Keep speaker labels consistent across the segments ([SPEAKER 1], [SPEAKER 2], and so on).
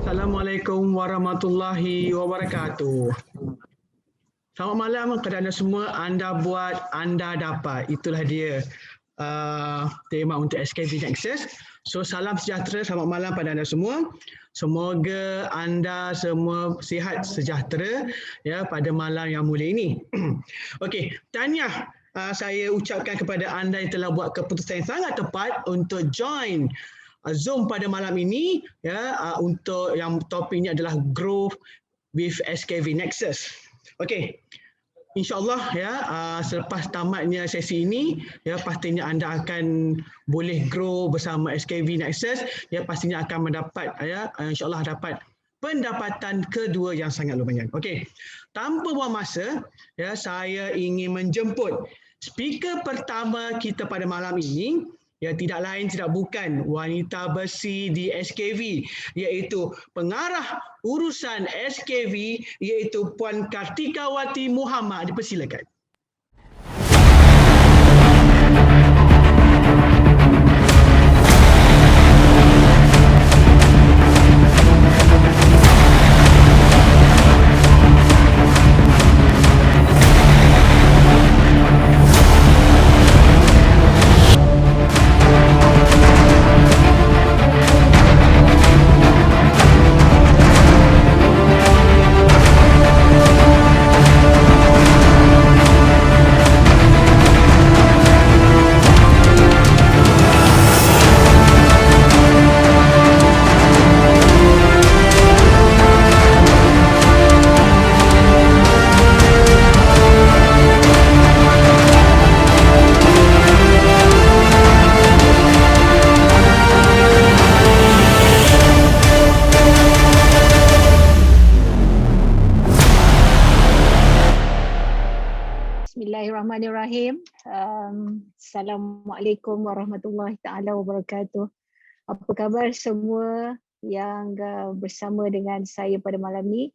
[SPEAKER 1] Assalamualaikum warahmatullahi wabarakatuh. Selamat malam kepada anda semua. Anda buat, anda dapat. Itulah dia tema untuk SKV Nexus. So salam sejahtera, selamat malam pada anda semua. Semoga anda semua sihat sejahtera ya pada malam yang mulia ini. Okey, tahniah saya ucapkan kepada anda yang telah buat keputusan yang sangat tepat untuk join Zoom pada malam ini ya untuk yang topiknya adalah Growth with SKV Nexus. Okey. InsyaAllah ya selepas tamatnya sesi ini ya pastinya anda akan boleh grow bersama SKV Nexus ya pastinya akan mendapat ya insyaAllah dapat pendapatan kedua yang sangat lumayan. Okey. Tanpa buang masa ya saya ingin menjemput speaker pertama kita pada malam ini. Ya tidak lain tidak bukan wanita besi di SKV iaitu pengarah urusan SKV iaitu Puan Kartikawati Muhammad. Dipersilakan.
[SPEAKER 2] Bismillahirrahmanirrahim. Assalamualaikum warahmatullahi taala wabarakatuh. Apa khabar semua yang bersama dengan saya pada malam ni?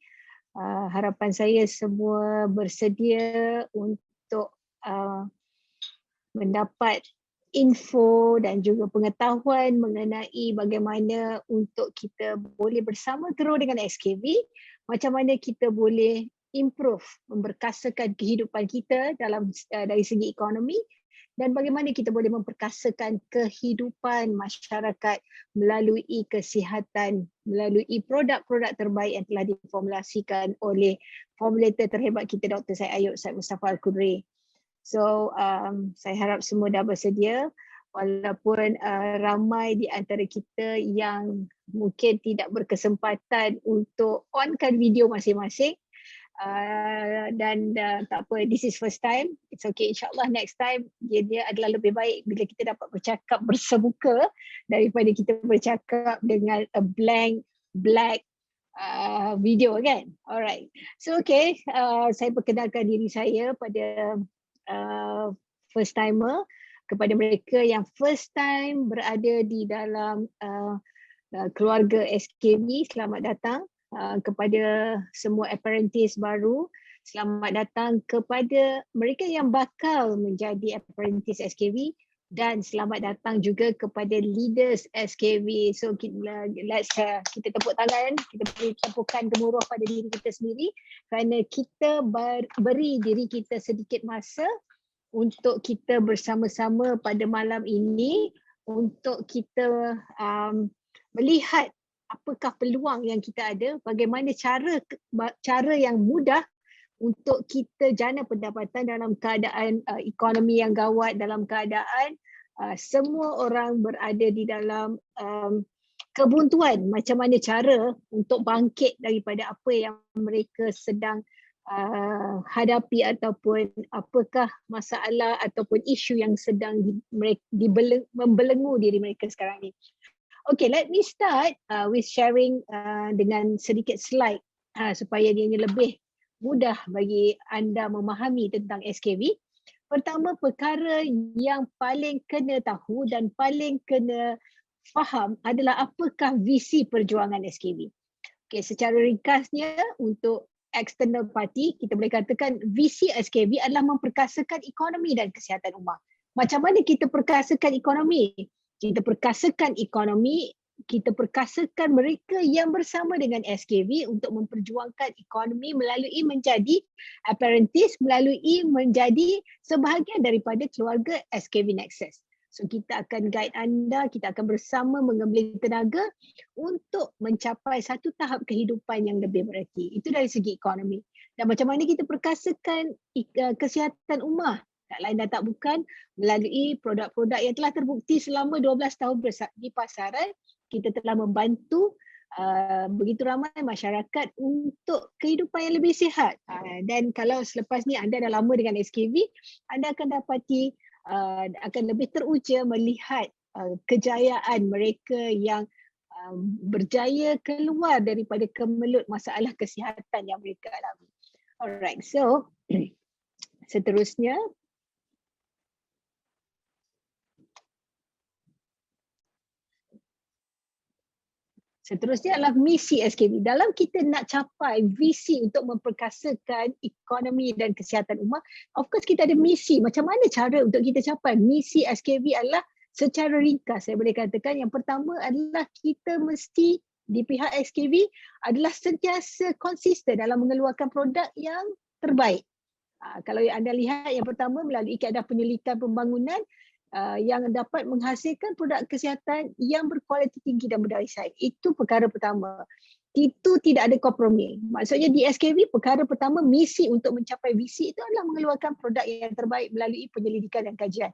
[SPEAKER 2] Harapan saya semua bersedia untuk mendapat info dan juga pengetahuan mengenai bagaimana untuk kita boleh bersama grow dengan SKV, macam mana kita boleh improve, memperkasakan kehidupan kita dari segi ekonomi dan bagaimana kita boleh memperkasakan kehidupan masyarakat melalui kesihatan, melalui produk-produk terbaik yang telah diformulasikan oleh formulator terhebat kita Dr. Syed Ayub Syed Mustafa Al-Qudri. So saya harap semua dah bersedia walaupun ramai di antara kita yang mungkin tidak berkesempatan untuk onkan video masing-masing. Dan tak apa, this is first time, it's okay, insyaAllah next time dia adalah lebih baik bila kita dapat bercakap bersemuka daripada kita bercakap dengan a black video kan. Alright, so okay, saya perkenalkan diri saya pada first timer, kepada mereka yang first time berada di dalam keluarga SKV, selamat datang. Kepada semua apprentice baru, selamat datang kepada mereka yang bakal menjadi apprentice SKV dan selamat datang juga kepada leaders SKV. So kita tepuk tangan, kita beri tepukan gemuruh pada diri kita sendiri kerana kita beri diri kita sedikit masa untuk kita bersama-sama pada malam ini untuk kita melihat apakah peluang yang kita ada, bagaimana cara yang mudah untuk kita jana pendapatan dalam keadaan ekonomi yang gawat, dalam keadaan semua orang berada di dalam kebuntuan, macam mana cara untuk bangkit daripada apa yang mereka sedang hadapi ataupun apakah masalah ataupun isu yang sedang membelenggu diri mereka sekarang ni. Okay, let me start with sharing dengan sedikit slide supaya dia lebih mudah bagi anda memahami tentang SKV. Pertama, perkara yang paling kena tahu dan paling kena faham adalah apakah visi perjuangan SKV. Okay, secara ringkasnya untuk external party, kita boleh katakan visi SKV adalah memperkasakan ekonomi dan kesihatan ummah. Macam mana kita perkasakan ekonomi? Kita perkasakan ekonomi kita perkasakan mereka yang bersama dengan SKV untuk memperjuangkan ekonomi melalui menjadi apprentice, melalui menjadi sebahagian daripada keluarga SKV Nexus. So kita akan guide anda, kita akan bersama menggembling tenaga untuk mencapai satu tahap kehidupan yang lebih bererti. Itu dari segi ekonomi. Dan macam mana kita perkasakan kesihatan ummah, tak lain dan tak bukan melalui produk-produk yang telah terbukti selama 12 tahun di pasaran. Kita telah membantu begitu ramai masyarakat untuk kehidupan yang lebih sihat. Dan kalau selepas ni anda dah lama dengan SKV, anda akan dapati akan lebih teruja melihat kejayaan mereka yang berjaya keluar daripada kemelut masalah kesihatan yang mereka alami. Alright, so seterusnya adalah misi SKV. Dalam kita nak capai visi untuk memperkasakan ekonomi dan kesihatan ummah, of course kita ada misi. Macam mana cara untuk kita capai misi SKV adalah secara ringkas saya boleh katakan yang pertama adalah kita mesti di pihak SKV adalah sentiasa konsisten dalam mengeluarkan produk yang terbaik. Kalau anda lihat yang pertama melalui kaedah penyelidikan pembangunan, yang dapat menghasilkan produk kesihatan yang berkualiti tinggi dan berdarjat. Itu perkara pertama. Itu tidak ada kompromi. Maksudnya di SKV perkara pertama misi untuk mencapai visi itu adalah mengeluarkan produk yang terbaik melalui penyelidikan dan kajian.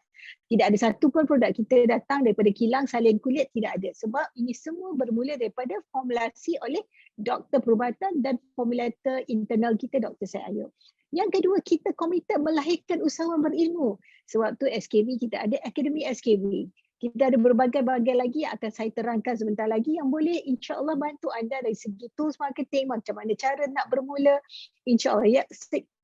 [SPEAKER 2] Tidak ada satu pun produk kita datang daripada kilang salin kulit, tidak ada. Sebab ini semua bermula daripada formulasi oleh doktor perubatan dan formulator internal kita Dr. Syed Ayub. Yang kedua, kita komited melahirkan usahawan berilmu. Sebab tu SKV kita ada Akademi SKV. Kita ada berbagai-bagai lagi yang akan saya terangkan sebentar lagi yang boleh insya-Allah bantu anda dari segi tools marketing, macam mana cara nak bermula. Insya-Allah ya,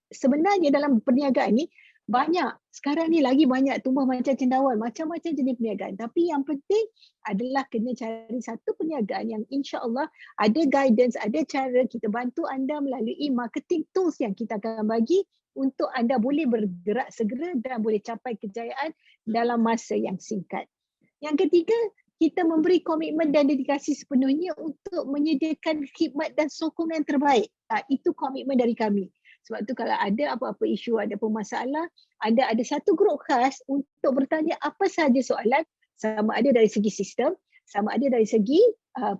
[SPEAKER 2] sebenarnya dalam perniagaan ni banyak. Sekarang ni lagi banyak tumbuh macam cendawan, macam-macam jenis perniagaan. Tapi yang penting adalah kena cari satu perniagaan yang insya-Allah ada guidance, ada cara kita bantu anda melalui marketing tools yang kita akan bagi untuk anda boleh bergerak segera dan boleh capai kejayaan dalam masa yang singkat. Yang ketiga, kita memberi komitmen dan dedikasi sepenuhnya untuk menyediakan khidmat dan sokongan terbaik. Itu komitmen dari kami. Sebab tu kalau ada apa-apa isu, ada masalah, anda ada satu grup khas untuk bertanya apa sahaja soalan, sama ada dari segi sistem, sama ada dari segi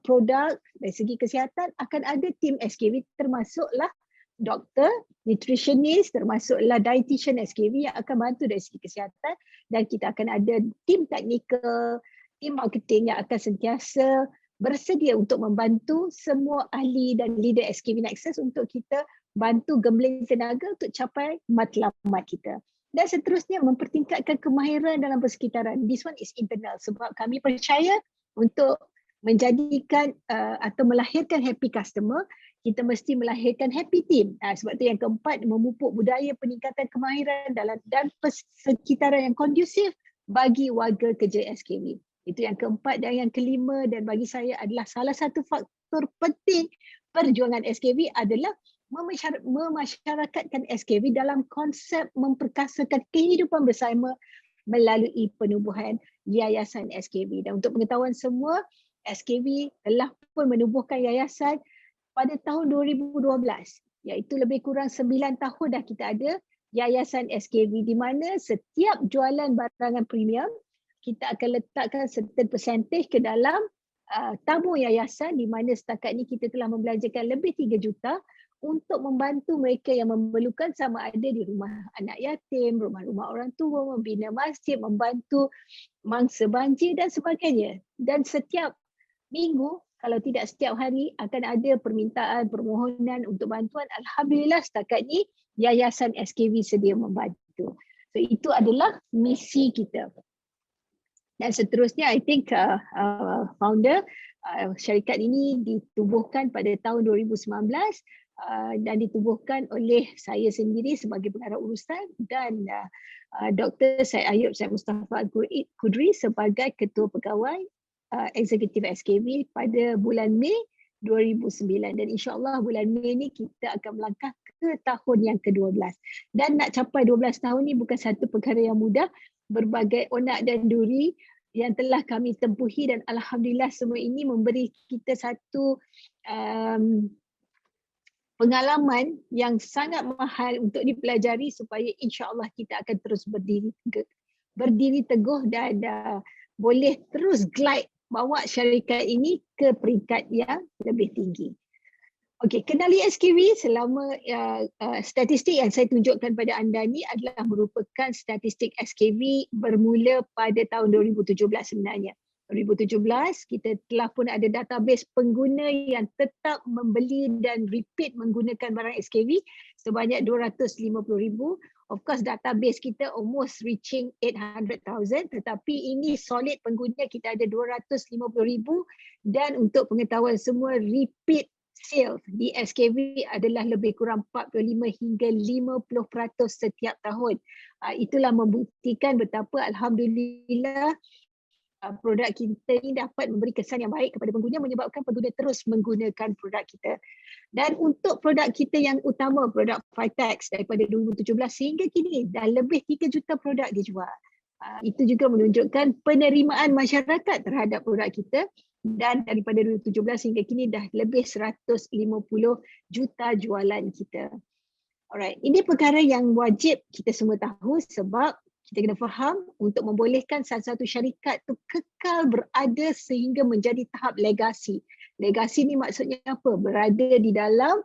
[SPEAKER 2] produk, dari segi kesihatan, akan ada tim SKV termasuklah doktor, nutritionist, termasuklah dietitian SKV yang akan bantu dari segi kesihatan, dan kita akan ada tim teknikal, tim marketing yang akan sentiasa bersedia untuk membantu semua ahli dan leader SKV Nexus untuk kita bantu gembling tenaga untuk capai matlamat kita. Dan seterusnya mempertingkatkan kemahiran dalam persekitaran. This one is internal sebab kami percaya untuk menjadikan atau melahirkan happy customer, kita mesti melahirkan happy team. Sebab tu yang keempat, memupuk budaya peningkatan kemahiran dan persekitaran yang kondusif bagi warga kerja SKV. Itu yang keempat. Dan yang kelima dan bagi saya adalah salah satu faktor penting perjuangan SKV adalah memasyarakatkan SKV dalam konsep memperkasakan kehidupan bersama melalui penubuhan Yayasan SKV. Dan untuk pengetahuan semua, SKV telah pun menubuhkan yayasan pada tahun 2012, iaitu lebih kurang 9 tahun dah kita ada Yayasan SKV, di mana setiap jualan barangan premium kita akan letakkan certain percentage ke dalam tabung yayasan, di mana setakat ini kita telah membelanjakan lebih 3 juta untuk membantu mereka yang memerlukan, sama ada di rumah anak yatim, rumah-rumah orang tua, membina masjid, membantu mangsa banjir dan sebagainya. Dan setiap minggu, kalau tidak setiap hari, akan ada permintaan, permohonan untuk bantuan. Alhamdulillah setakat ini Yayasan SKV sedia membantu. So itu adalah misi kita. Dan seterusnya, I think founder syarikat ini ditubuhkan pada tahun 2019 dan ditubuhkan oleh saya sendiri sebagai pengarah urusan dan Dr. Syed Ayub Syed Mustafa Al-Qudri sebagai ketua pegawai eksekutif SKV pada bulan Mei 2009, dan insyaAllah bulan Mei ni kita akan melangkah ke tahun yang ke-12. Dan nak capai 12 tahun ni bukan satu perkara yang mudah, berbagai onak dan duri yang telah kami tempuhi dan alhamdulillah semua ini memberi kita satu pengalaman yang sangat mahal untuk dipelajari supaya insya-Allah kita akan terus berdiri teguh dan boleh terus glide bawa syarikat ini ke peringkat yang lebih tinggi. Okey, kenali SKV selama statistik yang saya tunjukkan pada anda ni adalah merupakan statistik SKV bermula pada tahun 2017 sebenarnya. 2017 kita telah pun ada database pengguna yang tetap membeli dan repeat menggunakan barang SKV sebanyak 250,000. Of course database kita almost reaching 800,000 tetapi ini solid pengguna kita ada 250,000 dan untuk pengetahuan semua repeat sales di SKV adalah lebih kurang 45 hingga 50% setiap tahun. Itulah membuktikan betapa alhamdulillah produk kita ini dapat memberi kesan yang baik kepada pengguna menyebabkan pengguna terus menggunakan produk kita. Dan untuk produk kita yang utama, produk Vitex daripada 2017 sehingga kini dah lebih 3 juta produk dijual. Itu juga menunjukkan penerimaan masyarakat terhadap produk kita dan daripada 2017 hingga kini dah lebih 150 juta jualan kita. Alright, ini perkara yang wajib kita semua tahu sebab kita kena faham untuk membolehkan salah satu syarikat tu kekal berada sehingga menjadi tahap legasi. Legasi ni maksudnya apa? Berada di dalam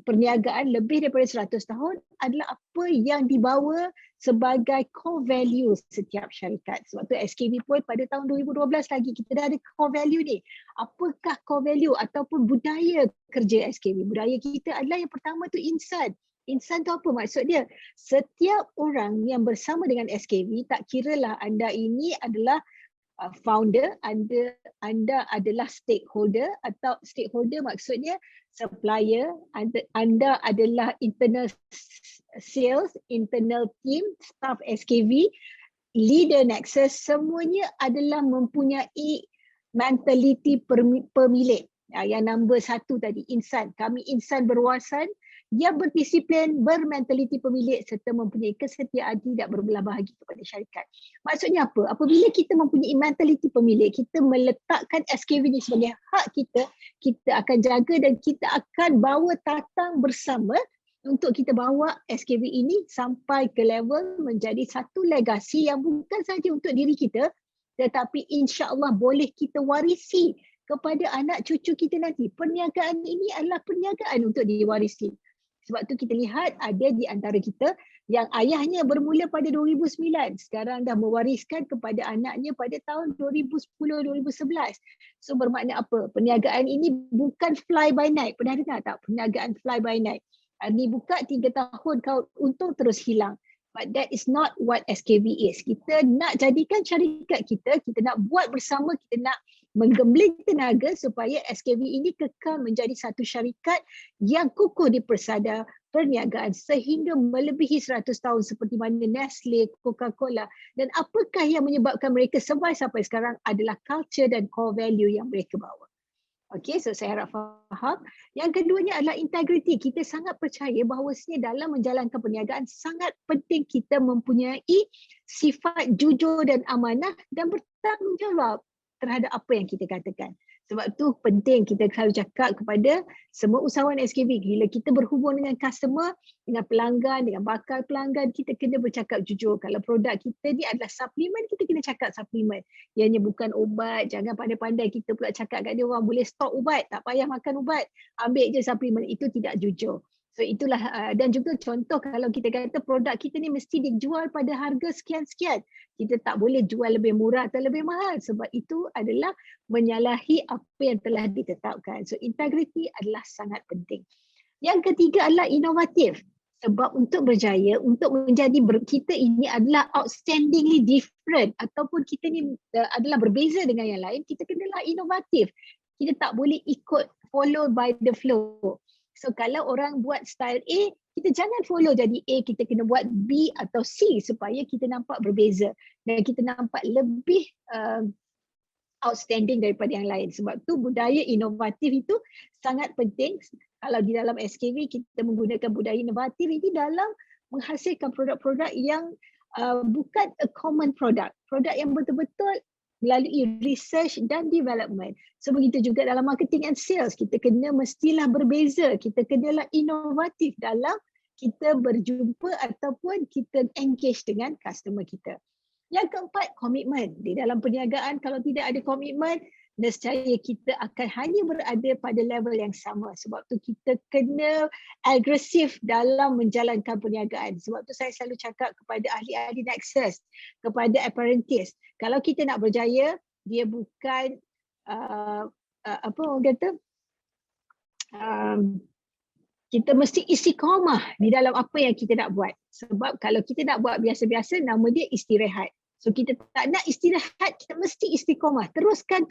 [SPEAKER 2] perniagaan lebih daripada 100 tahun adalah apa yang dibawa sebagai core value setiap syarikat. Sebab tu SKV pun pada tahun 2012 lagi kita dah ada core value ni. Apakah core value ataupun budaya kerja SKV? Budaya kita adalah yang pertama tu insan. Insan tu apa maksud dia? Setiap orang yang bersama dengan SKV, tak kiralah anda ini adalah founder, anda adalah stakeholder atau stakeholder maksudnya supplier, anda adalah internal sales, internal team, staff SKV, leader Nexus, semuanya adalah mempunyai mentaliti pemilik. Yang nombor 1 tadi, insan. Kami insan berwawasan yang berdisiplin, bermentaliti pemilik serta mempunyai kesetiaan tidak berbelah bahagi kepada syarikat. Maksudnya apa? Apabila kita mempunyai mentaliti pemilik, kita meletakkan SKV ini sebagai hak kita, kita akan jaga dan kita akan bawa tatang bersama untuk kita bawa SKV ini sampai ke level menjadi satu legasi yang bukan sahaja untuk diri kita tetapi insya-Allah boleh kita warisi kepada anak cucu kita nanti. Perniagaan ini adalah perniagaan untuk diwarisi. Sebab tu kita lihat ada di antara kita yang ayahnya bermula pada 2009, sekarang dah mewariskan kepada anaknya pada tahun 2010-2011. So bermakna apa? Perniagaan ini bukan fly by night. Pernah dengar tak? Perniagaan fly by night. Ni buka 3 tahun kau untung terus hilang. But that is not what SKV is. Kita nak jadikan syarikat kita nak buat bersama, kita nak menggembling tenaga supaya SKV ini kekal menjadi satu syarikat yang kukuh di persada perniagaan sehingga melebihi 100 tahun seperti mana Nestle, Coca-Cola. Dan apakah yang menyebabkan mereka survive sampai sekarang adalah culture dan core value yang mereka bawa. Okey, so saya harap faham. Yang keduanya adalah integriti. Kita sangat percaya bahawasanya dalam menjalankan perniagaan sangat penting kita mempunyai sifat jujur dan amanah dan bertanggungjawab terhadap apa yang kita katakan. Sebab tu penting kita selalu cakap kepada semua usahawan SKV, bila kita berhubung dengan customer, dengan pelanggan, dengan bakal pelanggan, kita kena bercakap jujur. Kalau produk kita ni adalah suplemen, kita kena cakap suplemen. Ianya bukan ubat, jangan pandai-pandai kita pula cakap kat dia orang boleh stop ubat, tak payah makan ubat, ambil je suplemen. Itu tidak jujur. So itulah dan juga contoh kalau kita kata produk kita ni mesti dijual pada harga sekian-sekian. Kita tak boleh jual lebih murah atau lebih mahal sebab itu adalah menyalahi apa yang telah ditetapkan. So integrity adalah sangat penting. Yang ketiga adalah inovatif. Sebab untuk berjaya, untuk menjadi kita ini adalah outstandingly different ataupun kita ni adalah berbeza dengan yang lain, kita kenalah inovatif. Kita tak boleh ikut follow by the flow. So kalau orang buat style A, kita jangan follow jadi A, kita kena buat B atau C supaya kita nampak berbeza dan kita nampak lebih outstanding daripada yang lain. Sebab tu budaya inovatif itu sangat penting. Kalau di dalam SKV kita menggunakan budaya inovatif ini dalam menghasilkan produk-produk yang bukan a common product yang betul-betul melalui research dan development. So begitu juga dalam marketing and sales, kita kena mestilah berbeza, kita kenalah inovatif dalam kita berjumpa ataupun kita engage dengan customer kita. Yang keempat, komitmen. Di dalam perniagaan, kalau tidak ada komitmen, nescaya kita akan hanya berada pada level yang sama. Sebab tu kita kena agresif dalam menjalankan perniagaan. Sebab tu saya selalu cakap kepada ahli-ahli Nexus, kepada apprentice, kalau kita nak berjaya, dia bukan apa orang kata, kita mesti istiqamah di dalam apa yang kita nak buat. Sebab kalau kita nak buat biasa-biasa, nama dia istirahat. So kita tak nak istirahat, kita mesti istiqamah. Teruskan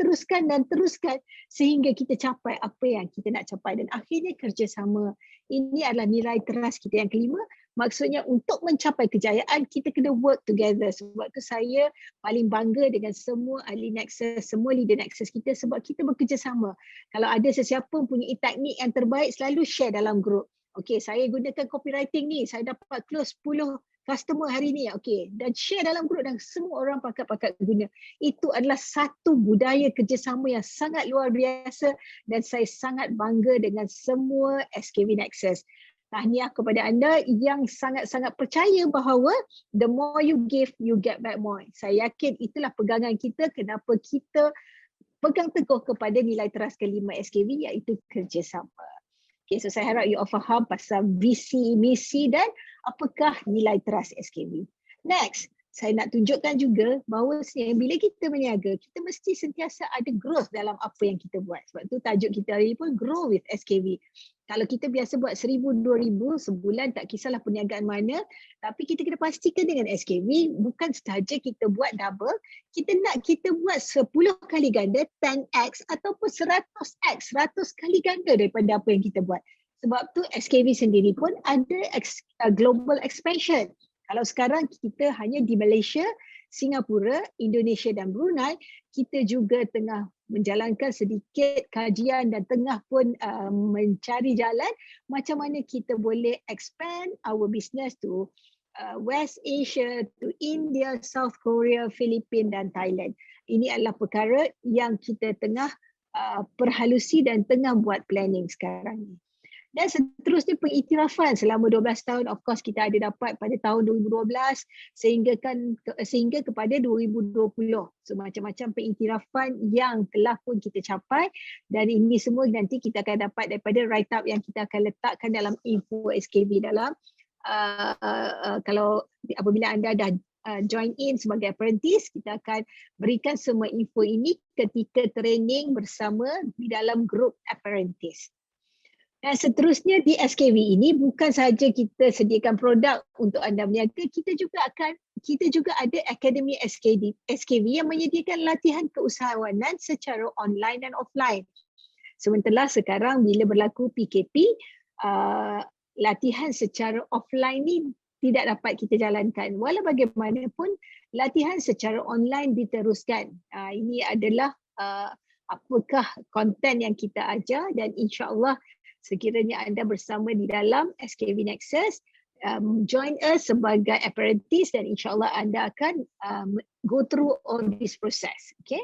[SPEAKER 2] sehingga kita capai apa yang kita nak capai. Dan akhirnya kerjasama. Ini adalah nilai teras kita yang kelima. Maksudnya untuk mencapai kejayaan, kita kena work together. Sebab tu saya paling bangga dengan semua ahli Nexus, semua leader Nexus kita sebab kita bekerjasama. Kalau ada sesiapa punya teknik yang terbaik, selalu share dalam grup. Okay, saya gunakan copywriting ni, saya dapat close 10 customer hari ni, okay, dan share dalam grup dan semua orang pakat guna. Itu adalah satu budaya kerjasama yang sangat luar biasa dan saya sangat bangga dengan semua SKV Nexus. Tahniah kepada anda yang sangat-sangat percaya bahawa the more you give, you get back more. Saya yakin itulah pegangan kita kenapa kita pegang teguh kepada nilai teras kelima SKV iaitu kerjasama. Okay, so saya harap you all faham pasal visi, misi dan apakah nilai teras SKV. Next, saya nak tunjukkan juga bahawa bila kita berniaga, kita mesti sentiasa ada growth dalam apa yang kita buat. Sebab tu tajuk kita hari ini pun Grow with SKV. Kalau kita biasa buat 1,000, 2,000 sebulan, tak kisahlah perniagaan mana, tapi kita kena pastikan dengan SKV, bukan sahaja kita buat double, kita nak kita buat 10 kali ganda, 10x ataupun 100x, 100 kali ganda daripada apa yang kita buat. Sebab tu SKV sendiri pun ada global expansion. Kalau sekarang kita hanya di Malaysia, Singapura, Indonesia dan Brunei, kita juga tengah menjalankan sedikit kajian dan tengah pun mencari jalan macam mana kita boleh expand our business to West Asia, to India, South Korea, Filipina dan Thailand. Ini adalah perkara yang kita tengah perhalusi dan tengah buat planning sekarang ni. Dan seterusnya pengiktirafan selama 12 tahun, of course kita ada dapat pada tahun 2012 sehingga kepada 2020. So macam-macam pengiktirafan yang telah pun kita capai dan ini semua nanti kita akan dapat daripada write up yang kita akan letakkan dalam info SKV dalam kalau apabila anda dah join in sebagai apprentice, kita akan berikan semua info ini ketika training bersama di dalam grup apprentice. Dan seterusnya di SKV ini bukan sahaja kita sediakan produk untuk anda berniaga, kita juga ada Akademi SKV yang menyediakan latihan keusahawanan secara online dan offline. Sementara sekarang bila berlaku PKP, latihan secara offline ni tidak dapat kita jalankan. Walau bagaimanapun, latihan secara online diteruskan. Ini adalah apakah konten yang kita ajar dan insya-Allah sekiranya anda bersama di dalam SKV Nexus, join us sebagai apprentice dan insyaAllah anda akan go through all this process. Okay?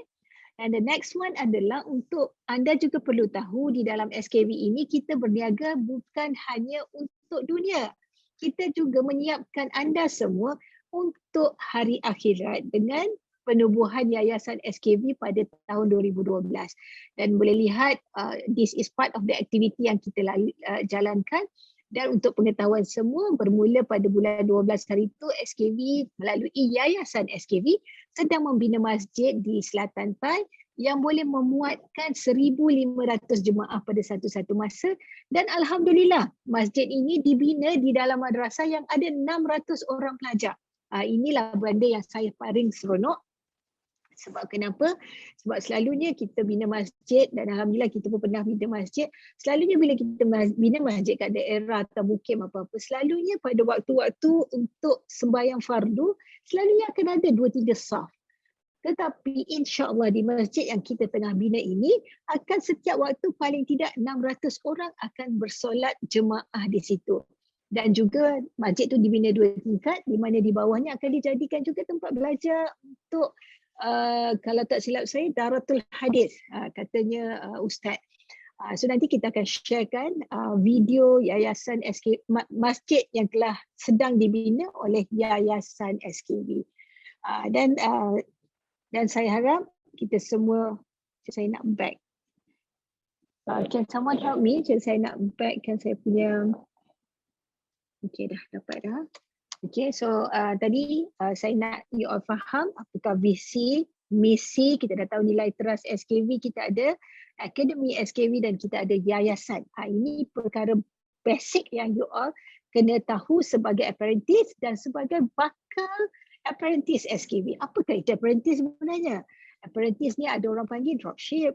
[SPEAKER 2] And the next one adalah untuk anda juga perlu tahu di dalam SKV ini kita berniaga bukan hanya untuk dunia. Kita juga menyiapkan anda semua untuk hari akhirat dengan penubuhan Yayasan SKV pada tahun 2012 dan boleh lihat this is part of the activity yang kita jalankan dan untuk pengetahuan semua bermula pada bulan 12 hari itu SKV melalui Yayasan SKV sedang membina masjid di Selatan Thai yang boleh memuatkan 1,500 jemaah pada satu-satu masa dan alhamdulillah masjid ini dibina di dalam madrasah yang ada 600 orang pelajar. Inilah benda yang saya paling seronok. Sebab kenapa? Sebab selalunya kita bina masjid dan alhamdulillah kita pun pernah bina masjid. Selalunya bila kita bina masjid kat daerah atau mukim apa-apa, selalunya pada waktu-waktu untuk sembahyang fardu, selalunya akan ada 2-3 saf. Tetapi insya-Allah di masjid yang kita tengah bina ini, akan setiap waktu paling tidak 600 orang akan bersolat jemaah di situ. Dan juga masjid tu dibina 2 tingkat di mana di bawahnya akan dijadikan juga tempat belajar untuk kalau tak silap saya Daratul Hadis katanya Ustaz. So nanti kita akan sharekan video yayasan masjid yang telah sedang dibina oleh yayasan SKB. Dan saya harap kita semua, saya nak back. Can someone help me? Saya nak backkan saya punya. Okay, dah dapat dah. Okay, so tadi saya nak you all faham apakah visi, misi, kita dah tahu nilai teras SKV, kita ada Akademi SKV dan kita ada yayasan. Ini perkara basic yang you all kena tahu sebagai apprentice dan sebagai bakal apprentice SKV. Apakah itu apprentice sebenarnya? Apprentice ni ada orang panggil dropship,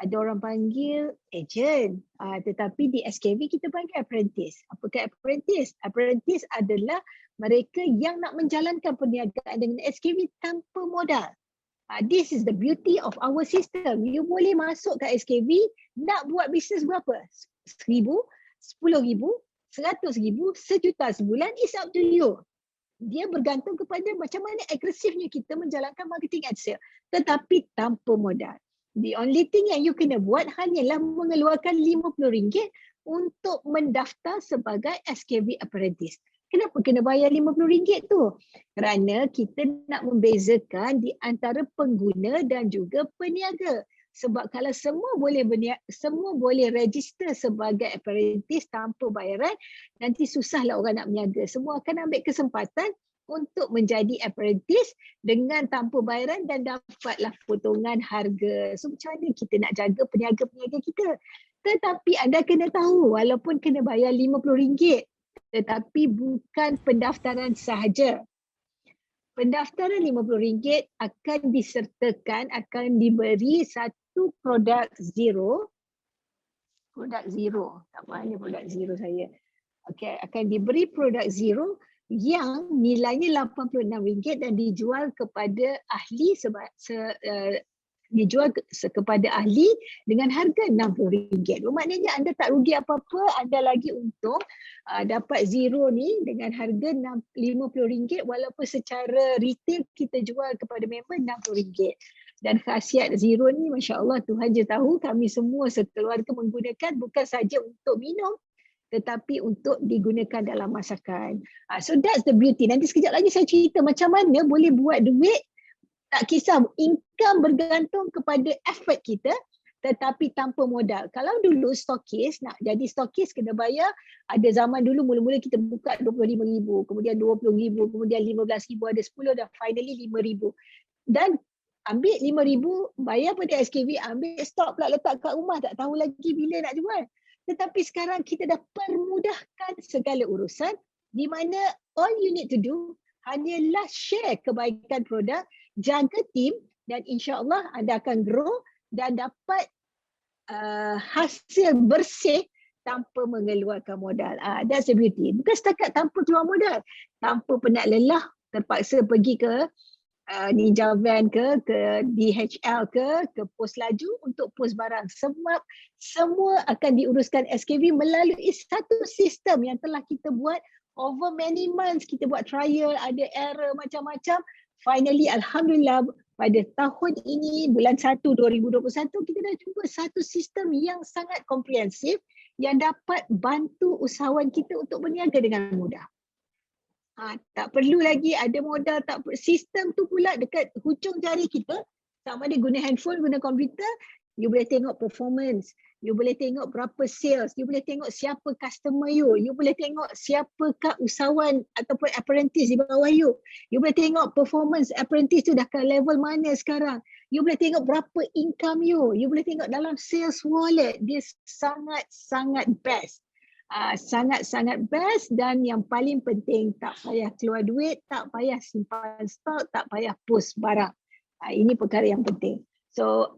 [SPEAKER 2] ada orang panggil agent, tetapi di SKV kita panggil apprentice. Apakah apprentice? Apprentice adalah mereka yang nak menjalankan perniagaan dengan SKV tanpa modal. This is the beauty of our system. You boleh masuk ke SKV, nak buat bisnes berapa? 1,000, 10,000, 100,000, sejuta sebulan, it's up to you. Dia bergantung kepada macam mana agresifnya kita menjalankan marketing and sale, tetapi tanpa modal. The only thing yang you kena buat hanyalah mengeluarkan RM50 untuk mendaftar sebagai SKV apprentice. Kenapa kena bayar RM50 tu? Kerana kita nak membezakan di antara pengguna dan juga peniaga. Sebab kalau semua boleh register sebagai apprentice tanpa bayaran, nanti susahlah orang nak berniaga. Semua akan ambil kesempatan untuk menjadi apprentice dengan tanpa bayaran dan dapatlah potongan harga. So macam mana kita nak jaga peniaga-peniaga kita? Tetapi anda kena tahu walaupun kena bayar RM50, tetapi bukan pendaftaran sahaja. Pendaftaran RM50 akan disertakan, akan diberi satu produk zero. Produk zero. Tak mana produk zero saya. Okay, akan diberi produk zero yang nilainya RM86 dan dijual kepada ahli kepada ahli dengan harga RM60. Maknanya anda tak rugi apa-apa, anda lagi untung dapat zero ni dengan harga RM50 walaupun secara retail kita jual kepada member RM60. Dan khasiat zero ni Masya Allah Tuhan je tahu, kami semua sekeluarga menggunakan bukan saja untuk minum tetapi untuk digunakan dalam masakan. So that's the beauty. Nanti sekejap lagi saya cerita macam mana boleh buat duit. Tak kisah, income bergantung kepada effort kita tetapi tanpa modal. Kalau dulu stokis, nak jadi stokis kena bayar, ada zaman dulu mula-mula kita buka RM25,000, kemudian RM20,000, kemudian RM15,000, ada 10 dan finally RM5,000. Dan ambil RM5,000, bayar pada SKV, ambil stok pula letak kat rumah, tak tahu lagi bila nak jual. Tetapi sekarang kita dah permudahkan segala urusan di mana all you need to do hanyalah share kebaikan produk, jaga tim dan insya-Allah anda akan grow dan dapat hasil bersih tanpa mengeluarkan modal. That's the beauty. Bukan setakat tanpa keluar modal, tanpa penat lelah terpaksa pergi ke Ninja Van ke DHL ke pos laju untuk pos barang. Sebab semua akan diuruskan SKV melalui satu sistem yang telah kita buat over many months. Kita buat trial, ada error macam-macam. Finally, Alhamdulillah, pada tahun ini, bulan 1 2021, kita dah jumpa satu sistem yang sangat komprehensif yang dapat bantu usahawan kita untuk berniaga dengan mudah. Tak perlu lagi ada modal, sistem tu pula dekat hujung jari kita. Sama ada guna handphone, guna komputer, you boleh tengok performance, you boleh tengok berapa sales, you boleh tengok siapa customer you boleh tengok siapakah usahawan ataupun apprentice di bawah you boleh tengok performance apprentice tu dah ke level mana sekarang, you boleh tengok berapa income you boleh tengok dalam sales wallet. Dia sangat-sangat best. Sangat-sangat best dan yang paling penting tak payah keluar duit, tak payah simpan stok, tak payah post barang. Ini perkara yang penting. So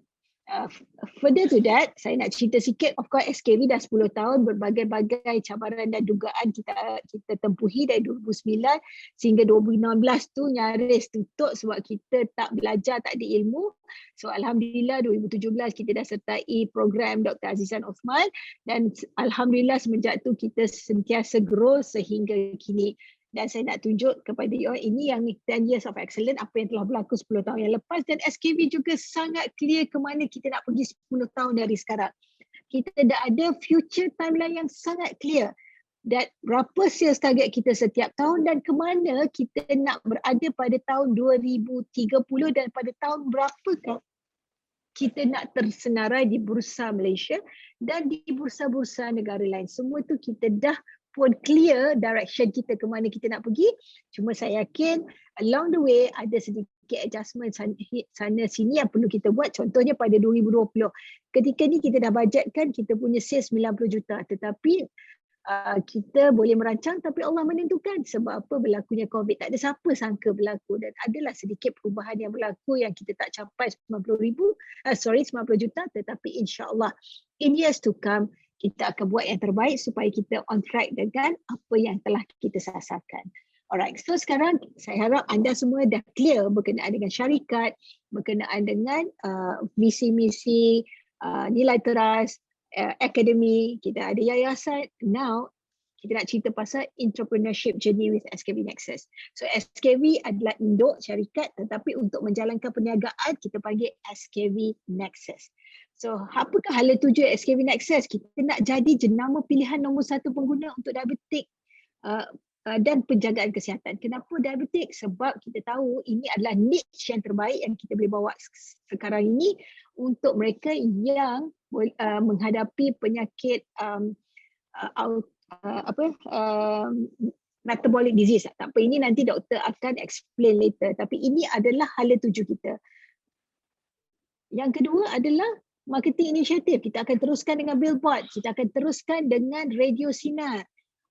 [SPEAKER 2] Further to that, saya nak cerita sikit. Of course, SKV dah 10 tahun, berbagai-bagai cabaran dan dugaan kita tempuhi dari 2009 sehingga 2016 tu nyaris tutup sebab kita tak belajar, tak ada ilmu. So Alhamdulillah 2017 kita dah sertai program Dr. Azizan Osman dan Alhamdulillah semenjak tu kita sentiasa grow sehingga kini. Dan saya nak tunjuk kepada you ini yang 10 years of excellence, apa yang telah berlaku 10 tahun yang lepas, dan SKV juga sangat clear ke mana kita nak pergi 10 tahun dari sekarang. Kita dah ada future timeline yang sangat clear. Dan berapa sales target kita setiap tahun dan ke mana kita nak berada pada tahun 2030 dan pada tahun berapakah kita nak tersenarai di Bursa Malaysia dan di bursa-bursa negara lain. Semua tu kita dah pun clear direction kita ke mana kita nak pergi. Cuma saya yakin along the way ada sedikit adjustment sana sini yang perlu kita buat. Contohnya pada 2020. Ketika ni kita dah budgetkan kita punya sales 90 juta. Tetapi kita boleh merancang tapi Allah menentukan. Sebab apa berlakunya COVID. Tak ada siapa sangka berlaku dan adalah sedikit perubahan yang berlaku yang kita tak capai 90 juta. Tetapi insyaAllah in years to come kita akan buat yang terbaik supaya kita on track dengan apa yang telah kita sasarkan. Alright, so sekarang saya harap anda semua dah clear berkenaan dengan syarikat, berkenaan dengan visi misi, nilai teras, akademi, kita ada yayasan. Now, kita nak cerita pasal entrepreneurship journey with SKV Nexus. So SKV adalah induk syarikat tetapi untuk menjalankan perniagaan kita panggil SKV Nexus. So, apakah hala tuju SKV Nexus? Kita nak jadi jenama pilihan nombor 1 pengguna untuk diabetik dan penjagaan kesihatan. Kenapa diabetik? Sebab kita tahu ini adalah niche yang terbaik yang kita boleh bawa sekarang ini untuk mereka yang menghadapi penyakit metabolic disease. Tak apa, ini nanti doktor akan explain later. Tapi ini adalah hala tuju kita. Yang kedua adalah marketing initiative. Kita akan teruskan dengan billboard. Kita akan teruskan dengan radio sinar.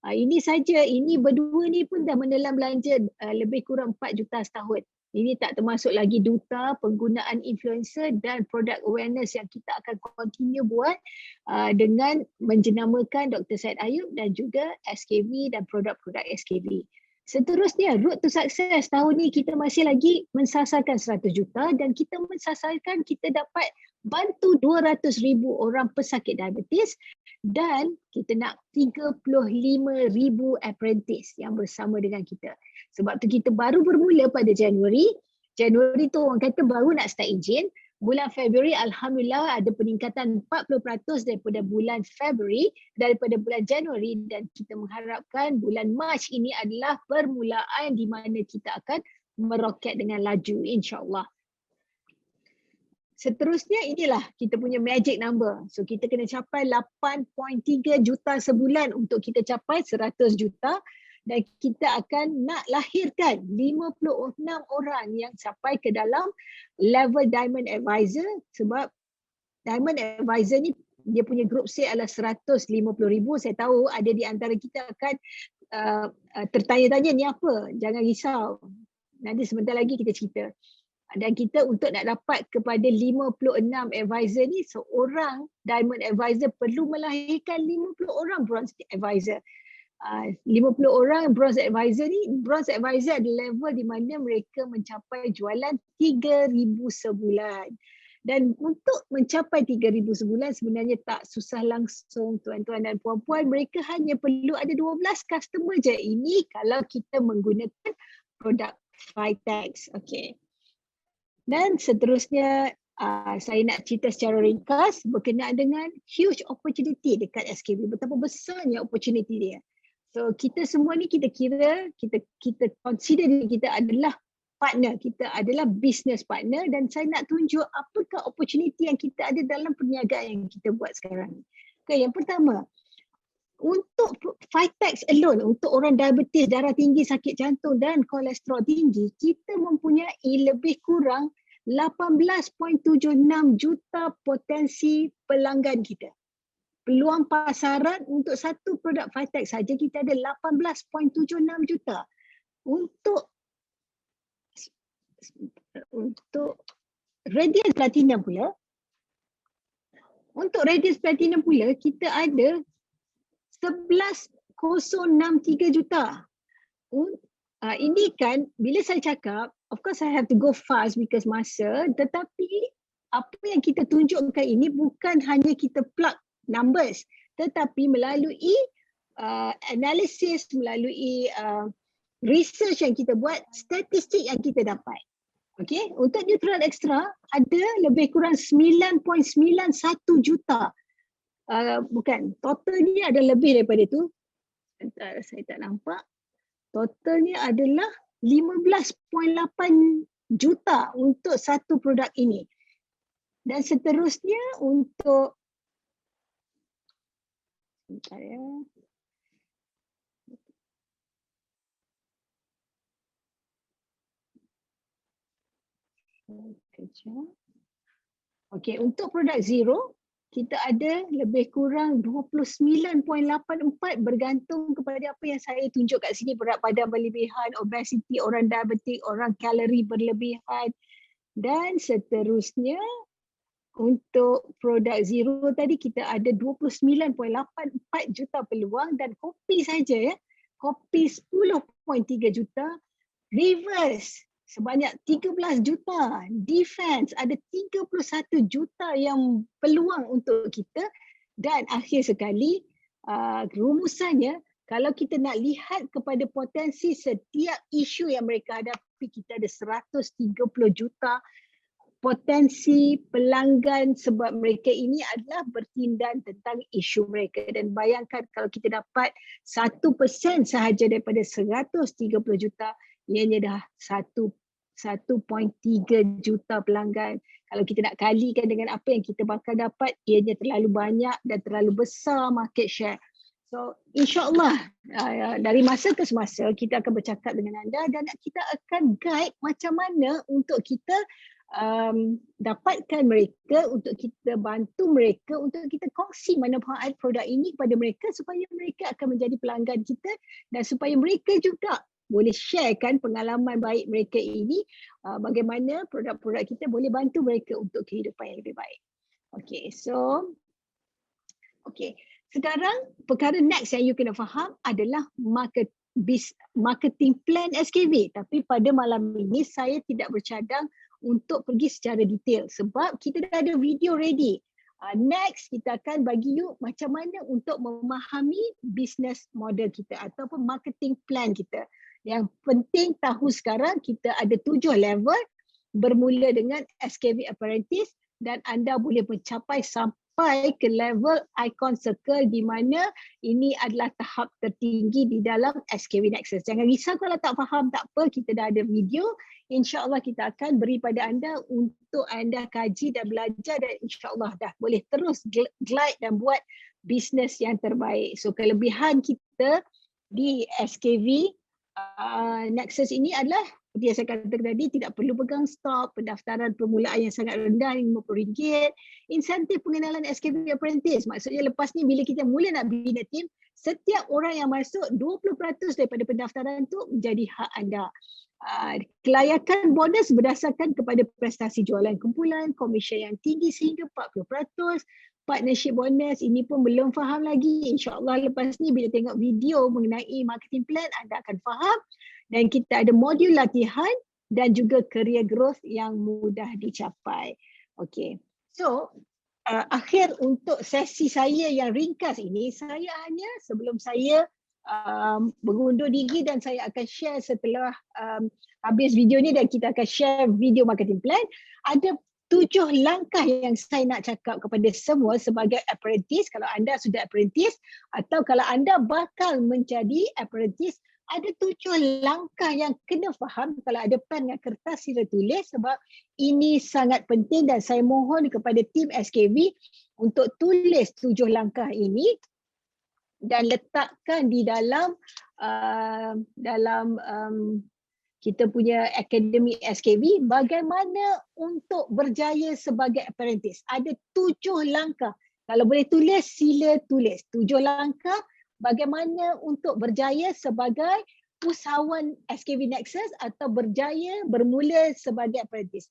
[SPEAKER 2] Ini saja, ini berdua ni pun dah menelan belanja lebih kurang 4 juta setahun. Ini tak termasuk lagi duta, penggunaan influencer dan product awareness yang kita akan continue buat dengan menjenamakan Dr. Syed Ayub dan juga SKV dan produk-produk SKV. Seterusnya, road to success. Tahun ni kita masih lagi mensasarkan 100 juta dan kita mensasarkan kita dapat bantu 200,000 orang pesakit diabetes dan kita nak 35,000 apprentice yang bersama dengan kita. Sebab tu kita baru bermula pada Januari. Januari tu orang kata baru nak start enjin. Bulan Februari Alhamdulillah ada peningkatan 40% daripada bulan Februari, daripada bulan Januari, dan kita mengharapkan bulan Mac ini adalah permulaan di mana kita akan meroket dengan laju insyaAllah. Seterusnya inilah kita punya magic number. So kita kena capai 8.3 juta sebulan untuk kita capai 100 juta. Dan kita akan nak lahirkan 56 orang yang sampai ke dalam level Diamond Advisor. Sebab Diamond Advisor ni dia punya group sale adalah 150,000. Saya tahu ada di antara kita akan tertanya-tanya ni apa. Jangan risau. Nanti sebentar lagi kita cerita. Dan kita untuk nak dapat kepada 56 advisor ni, seorang Diamond Advisor perlu melahirkan 50 orang Bronze Advisor. 50 orang Bronze Advisor ni, Bronze Advisor ada level di mana mereka mencapai jualan 3,000 sebulan. Dan untuk mencapai 3,000 sebulan sebenarnya tak susah langsung tuan-tuan dan puan-puan. Mereka hanya perlu ada 12 customer je. Ini kalau kita menggunakan produk Vitex. Okay. Dan seterusnya saya nak cerita secara ringkas berkenaan dengan huge opportunity dekat SKV. Betapa besarnya opportunity dia. So kita semua ni kita kira, kita consider diri kita adalah partner, kita adalah business partner dan saya nak tunjuk apakah opportunity yang kita ada dalam perniagaan yang kita buat sekarang ni. Okay, yang pertama, untuk Vitex alone, untuk orang diabetes, darah tinggi, sakit jantung dan kolesterol tinggi, kita mempunyai lebih kurang 18.76 juta potensi pelanggan kita. Peluang pasaran untuk satu produk Vitex saja kita ada 18.76 juta. Untuk Radiant Platinum pula, Untuk Radius Platinum pula kita ada 11,063 juta. Ini kan bila saya cakap, of course I have to go fast because masa, tetapi apa yang kita tunjukkan ini bukan hanya kita plug numbers, tetapi melalui analisis, melalui research yang kita buat, statistik yang kita dapat. Okay, untuk Neutral Extra ada lebih kurang 9.91 juta. Bukan, totalnya ada lebih daripada itu. Sebentar, saya tak nampak. Totalnya adalah 15.8 juta untuk satu produk ini. Dan seterusnya untuk sebentar ya. Kejap. Okey, untuk produk Zero kita ada lebih kurang 29.84 bergantung kepada apa yang saya tunjuk kat sini, berat badan berlebihan, obesity, orang diabetik, orang kalori berlebihan dan seterusnya. Untuk produk Zero tadi kita ada 29.84 juta peluang dan kopi saja ya. Kopi 10.3 juta, reverse sebanyak 13 juta, defense ada 31 juta yang peluang untuk kita dan akhir sekali rumusannya kalau kita nak lihat kepada potensi setiap isu yang mereka hadapi, kita ada 130 juta potensi pelanggan sebab mereka ini adalah bertindak tentang isu mereka dan bayangkan kalau kita dapat 1% sahaja daripada 130 juta, ianya dah 1.3 juta pelanggan. Kalau kita nak kalikan dengan apa yang kita bakal dapat, ianya terlalu banyak dan terlalu besar market share. So insyaAllah dari masa ke semasa kita akan bercakap dengan anda dan kita akan guide macam mana untuk kita dapatkan mereka, untuk kita bantu mereka, untuk kita kongsi manfaat produk ini kepada mereka supaya mereka akan menjadi pelanggan kita dan supaya mereka juga boleh sharekan pengalaman baik mereka ini, bagaimana produk-produk kita boleh bantu mereka untuk kehidupan yang lebih baik. Okay, so sekarang perkara next yang you kena faham adalah marketing plan SKV. Tapi pada malam ini saya tidak bercadang untuk pergi secara detail sebab kita dah ada video ready. Next kita akan bagi you macam mana untuk memahami business model kita ataupun marketing plan kita. Yang penting tahu sekarang kita ada 7 level bermula dengan SKV Apprentice dan anda boleh mencapai sampai ke level Icon Circle di mana ini adalah tahap tertinggi di dalam SKV Nexus. Jangan risau kalau tak faham, tak apa, kita dah ada video. InsyaAllah kita akan beri pada anda untuk anda kaji dan belajar dan insyaAllah dah boleh terus glide dan buat bisnes yang terbaik. So kelebihan kita di SKV Nexus ini adalah seperti yang saya katakan tadi, tidak perlu pegang stok, pendaftaran permulaan yang sangat rendah RM50, insentif pengenalan SKV Apprentice. Maksudnya lepas ni bila kita mula nak bina tim, setiap orang yang masuk 20% daripada pendaftaran tu menjadi hak anda. Kelayakan bonus berdasarkan kepada prestasi jualan kumpulan, komisen yang tinggi sehingga 40%, partnership bonus ini pun belum faham lagi. InsyaAllah lepas ni bila tengok video mengenai marketing plan anda akan faham dan kita ada modul latihan dan juga career growth yang mudah dicapai. Okay, so akhir untuk sesi saya yang ringkas ini, saya hanya sebelum saya mengundur diri dan saya akan share setelah habis video ni dan kita akan share video marketing plan. Ada 7 langkah yang saya nak cakap kepada semua sebagai apprentice. Kalau anda sudah apprentice atau kalau anda bakal menjadi apprentice, ada 7 langkah yang kena faham. Kalau ada pen dan kertas sila tulis sebab ini sangat penting dan saya mohon kepada tim SKV untuk tulis 7 langkah ini dan letakkan di dalam kita punya akademi SKV bagaimana untuk berjaya sebagai apprentice. Ada 7 langkah. Kalau boleh tulis, sila tulis. 7 langkah bagaimana untuk berjaya sebagai usahawan SKV Nexus atau berjaya bermula sebagai apprentice.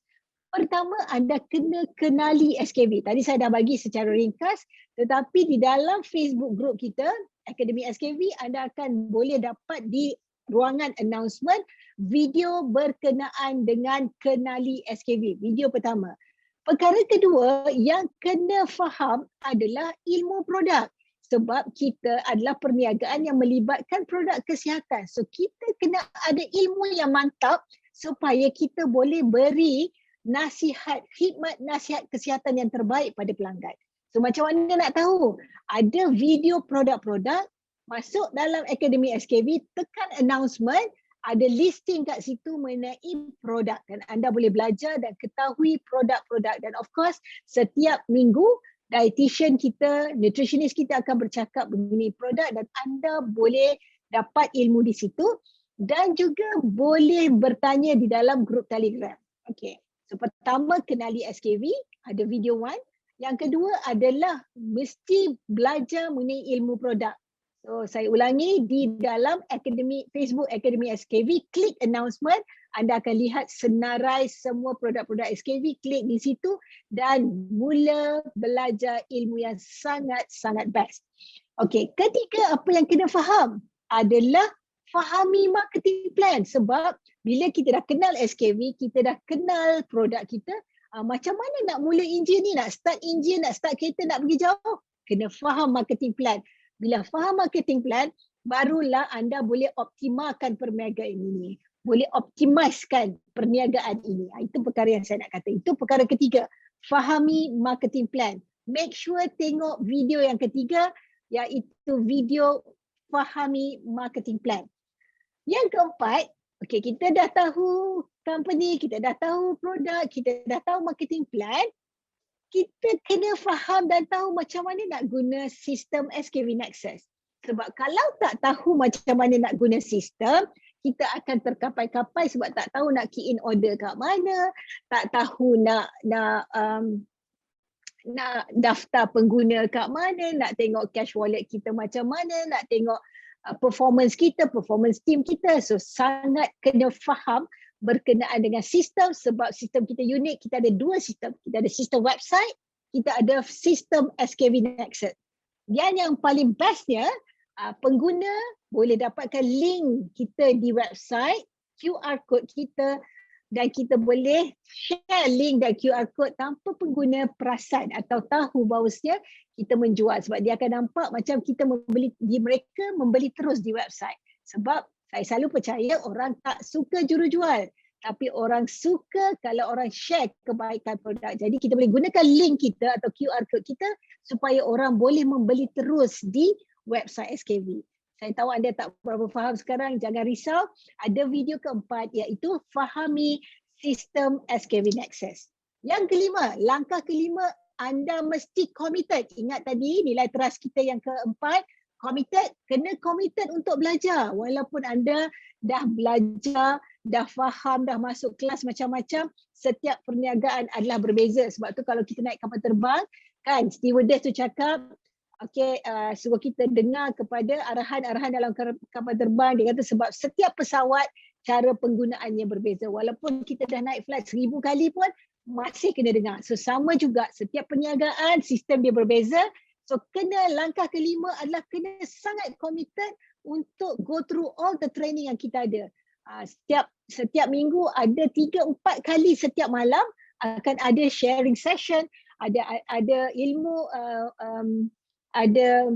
[SPEAKER 2] Pertama, anda kena kenali SKV. Tadi saya dah bagi secara ringkas, tetapi di dalam Facebook group kita, Akademi SKV, anda akan boleh dapat di ruangan announcement video berkenaan dengan kenali SKV. Video pertama. Perkara kedua yang kena faham adalah ilmu produk. Sebab kita adalah perniagaan yang melibatkan produk kesihatan. So kita kena ada ilmu yang mantap supaya kita boleh beri nasihat, khidmat nasihat kesihatan yang terbaik pada pelanggan. So macam mana nak tahu? Ada video produk-produk, masuk dalam Akademi SKV, tekan announcement, ada listing kat situ mengenai produk dan anda boleh belajar dan ketahui produk-produk. Dan of course, setiap minggu dietitian kita, nutritionist kita akan bercakap mengenai produk dan anda boleh dapat ilmu di situ dan juga boleh bertanya di dalam grup Telegram. Okay. So pertama, kenali SKV, ada video one. Yang kedua adalah mesti belajar mengenai ilmu produk. So saya ulangi, di dalam Facebook Akademi SKV, klik announcement, anda akan lihat senarai semua produk-produk SKV, klik di situ dan mula belajar ilmu yang sangat-sangat best. Okey, ketiga apa yang kena faham adalah fahami marketing plan, sebab bila kita dah kenal SKV, kita dah kenal produk kita, macam mana nak mula enjin ni, nak start enjin, nak start kereta, nak pergi jauh, kena faham marketing plan. Bila faham marketing plan, barulah anda boleh optimalkan perniagaan ini, boleh optimiskan perniagaan ini. Itu perkara yang saya nak kata. Itu perkara ketiga, fahami marketing plan. Make sure tengok video yang ketiga, iaitu video fahami marketing plan. Yang keempat, okay, kita dah tahu company, kita dah tahu produk, kita dah tahu marketing plan. Kita kena faham dan tahu macam mana nak guna sistem SKV Nexus. Sebab kalau tak tahu macam mana nak guna sistem, kita akan terkapai-kapai sebab tak tahu nak key in order kat mana, tak tahu nak daftar pengguna kat mana, nak tengok cash wallet kita macam mana, nak tengok performance kita, performance team kita. So sangat kena faham berkenaan dengan sistem sebab sistem kita unik. Kita ada dua sistem. Kita ada sistem website, kita ada sistem SKV Nexus. Dan yang paling bestnya, pengguna boleh dapatkan link kita di website, QR code kita, dan kita boleh share link dan QR code tanpa pengguna perasan atau tahu bahawasanya kita menjual, sebab dia akan nampak macam kita membeli, mereka membeli terus di website. Sebab saya selalu percaya orang tak suka jurujual, tapi orang suka kalau orang share kebaikan produk. Jadi kita boleh gunakan link kita atau QR code kita supaya orang boleh membeli terus di website SKV. Saya tahu anda tak berapa faham sekarang, jangan risau. Ada video keempat iaitu fahami sistem SKV Nexus. Yang kelima, langkah kelima, anda mesti committed. Ingat tadi nilai trust kita yang keempat, committed, kena committed untuk belajar. Walaupun anda dah belajar, dah faham, dah masuk kelas macam-macam, setiap perniagaan adalah berbeza. Sebab tu kalau kita naik kapal terbang, kan stewardess tu cakap, okay, suruh kita dengar kepada arahan-arahan dalam kapal terbang. Dia kata sebab setiap pesawat cara penggunaannya berbeza. Walaupun kita dah naik flight 1000 kali pun masih kena dengar. So sama juga setiap perniagaan sistem dia berbeza. So kena langkah kelima adalah kena sangat committed untuk go through all the training yang kita ada. Setiap minggu ada 3-4 kali setiap malam akan ada sharing session, ada ilmu, ada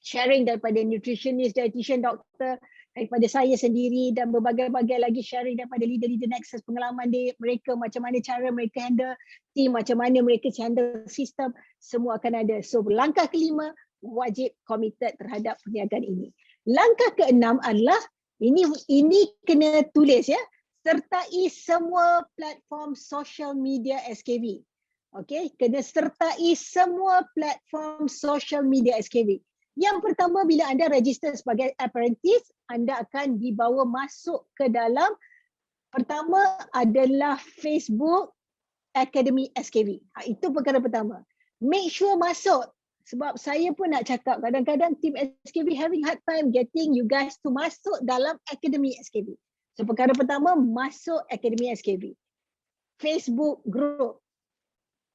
[SPEAKER 2] sharing daripada nutritionist, dietitian, doktor, daripada saya sendiri dan berbagai-bagai lagi sharing daripada leader-leader Nexus, pengalaman mereka, macam mana cara mereka handle team, macam mana mereka handle sistem, semua akan ada. So langkah kelima, wajib committed terhadap perniagaan ini. Langkah keenam adalah, ini kena tulis ya, sertai semua platform social media SKV. Okay, kena sertai semua platform social media SKV. Yang pertama, bila anda register sebagai apprentice, anda akan dibawa masuk ke dalam, pertama adalah Facebook Akademi SKV. Itu perkara pertama. Make sure masuk. Sebab saya pun nak cakap, kadang-kadang tim SKV having hard time getting you guys to masuk dalam Akademi SKV. So perkara pertama, masuk Akademi SKV. Facebook group.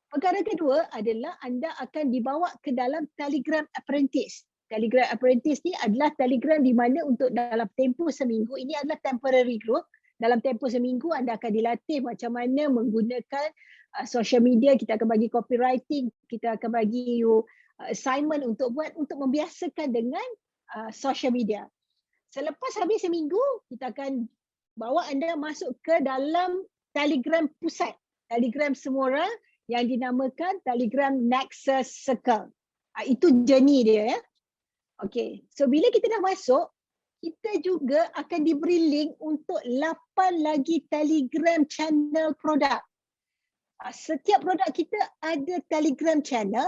[SPEAKER 2] Perkara kedua adalah anda akan dibawa ke dalam Telegram Apprentice. Telegram Apprentice ni adalah Telegram di mana untuk dalam tempoh seminggu, ini adalah temporary group. Dalam tempoh seminggu anda akan dilatih macam mana menggunakan social media. Kita akan bagi copywriting, kita akan bagi you assignment untuk buat, untuk membiasakan dengan social media. Selepas habis seminggu, kita akan bawa anda masuk ke dalam Telegram pusat, Telegram semua orang yang dinamakan Telegram Nexus Circle. Itu journey dia ya. Okay, so bila kita dah masuk, kita juga akan diberi link untuk 8 lagi Telegram channel produk. Setiap produk kita ada Telegram channel.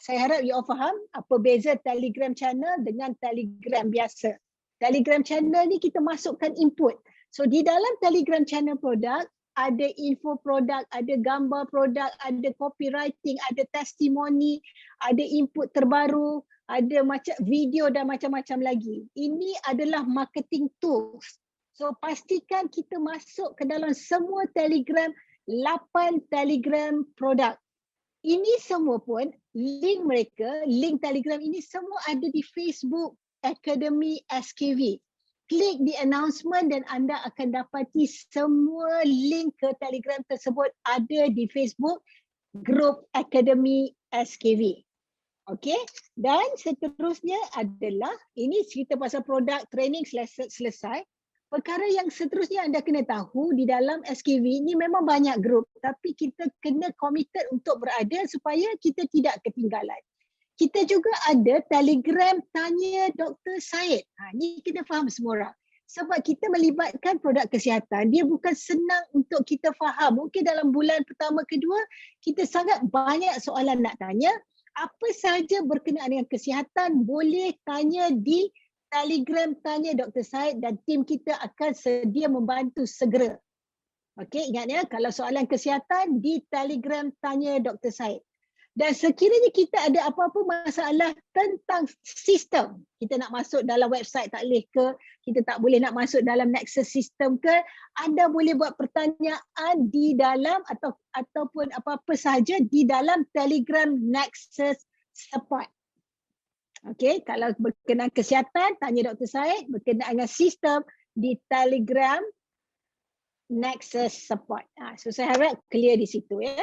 [SPEAKER 2] Saya harap you all faham apa beza Telegram channel dengan Telegram biasa. Telegram channel ni kita masukkan input. So di dalam Telegram channel produk, ada info produk, ada gambar produk, ada copywriting, ada testimoni, ada input terbaru, ada macam video dan macam-macam lagi. Ini adalah marketing tools. So pastikan kita masuk ke dalam semua Telegram, 8 Telegram produk. Ini semua pun link mereka, link Telegram ini semua ada di Facebook Academy SKV. Klik di announcement dan anda akan dapati semua link ke Telegram tersebut ada di Facebook Group Academy SKV. Okey, dan seterusnya adalah, ini cerita pasal produk training selesai. Perkara yang seterusnya anda kena tahu di dalam SKV ni memang banyak grup, tapi kita kena committed untuk berada supaya kita tidak ketinggalan. Kita juga ada Telegram Tanya Dr. Syed. Ni kena faham semua orang. Sebab kita melibatkan produk kesihatan, dia bukan senang untuk kita faham. Mungkin dalam bulan pertama, kedua, kita sangat banyak soalan nak tanya. Apa sahaja berkenaan dengan kesihatan boleh tanya di Telegram Tanya Dr. Syed dan tim kita akan sedia membantu segera. Okey, ingat ya, kalau soalan kesihatan di Telegram Tanya Dr. Syed. Dan sekiranya kita ada apa-apa masalah tentang sistem, kita nak masuk dalam website tak boleh ke, kita tak boleh nak masuk dalam Nexus system ke, anda boleh buat pertanyaan di dalam ataupun apa-apa sahaja di dalam Telegram Nexus Support. Okey, kalau berkenaan kesihatan, tanya Dr. Syed, berkenaan dengan sistem di Telegram Nexus Support. So saya harap clear di situ ya.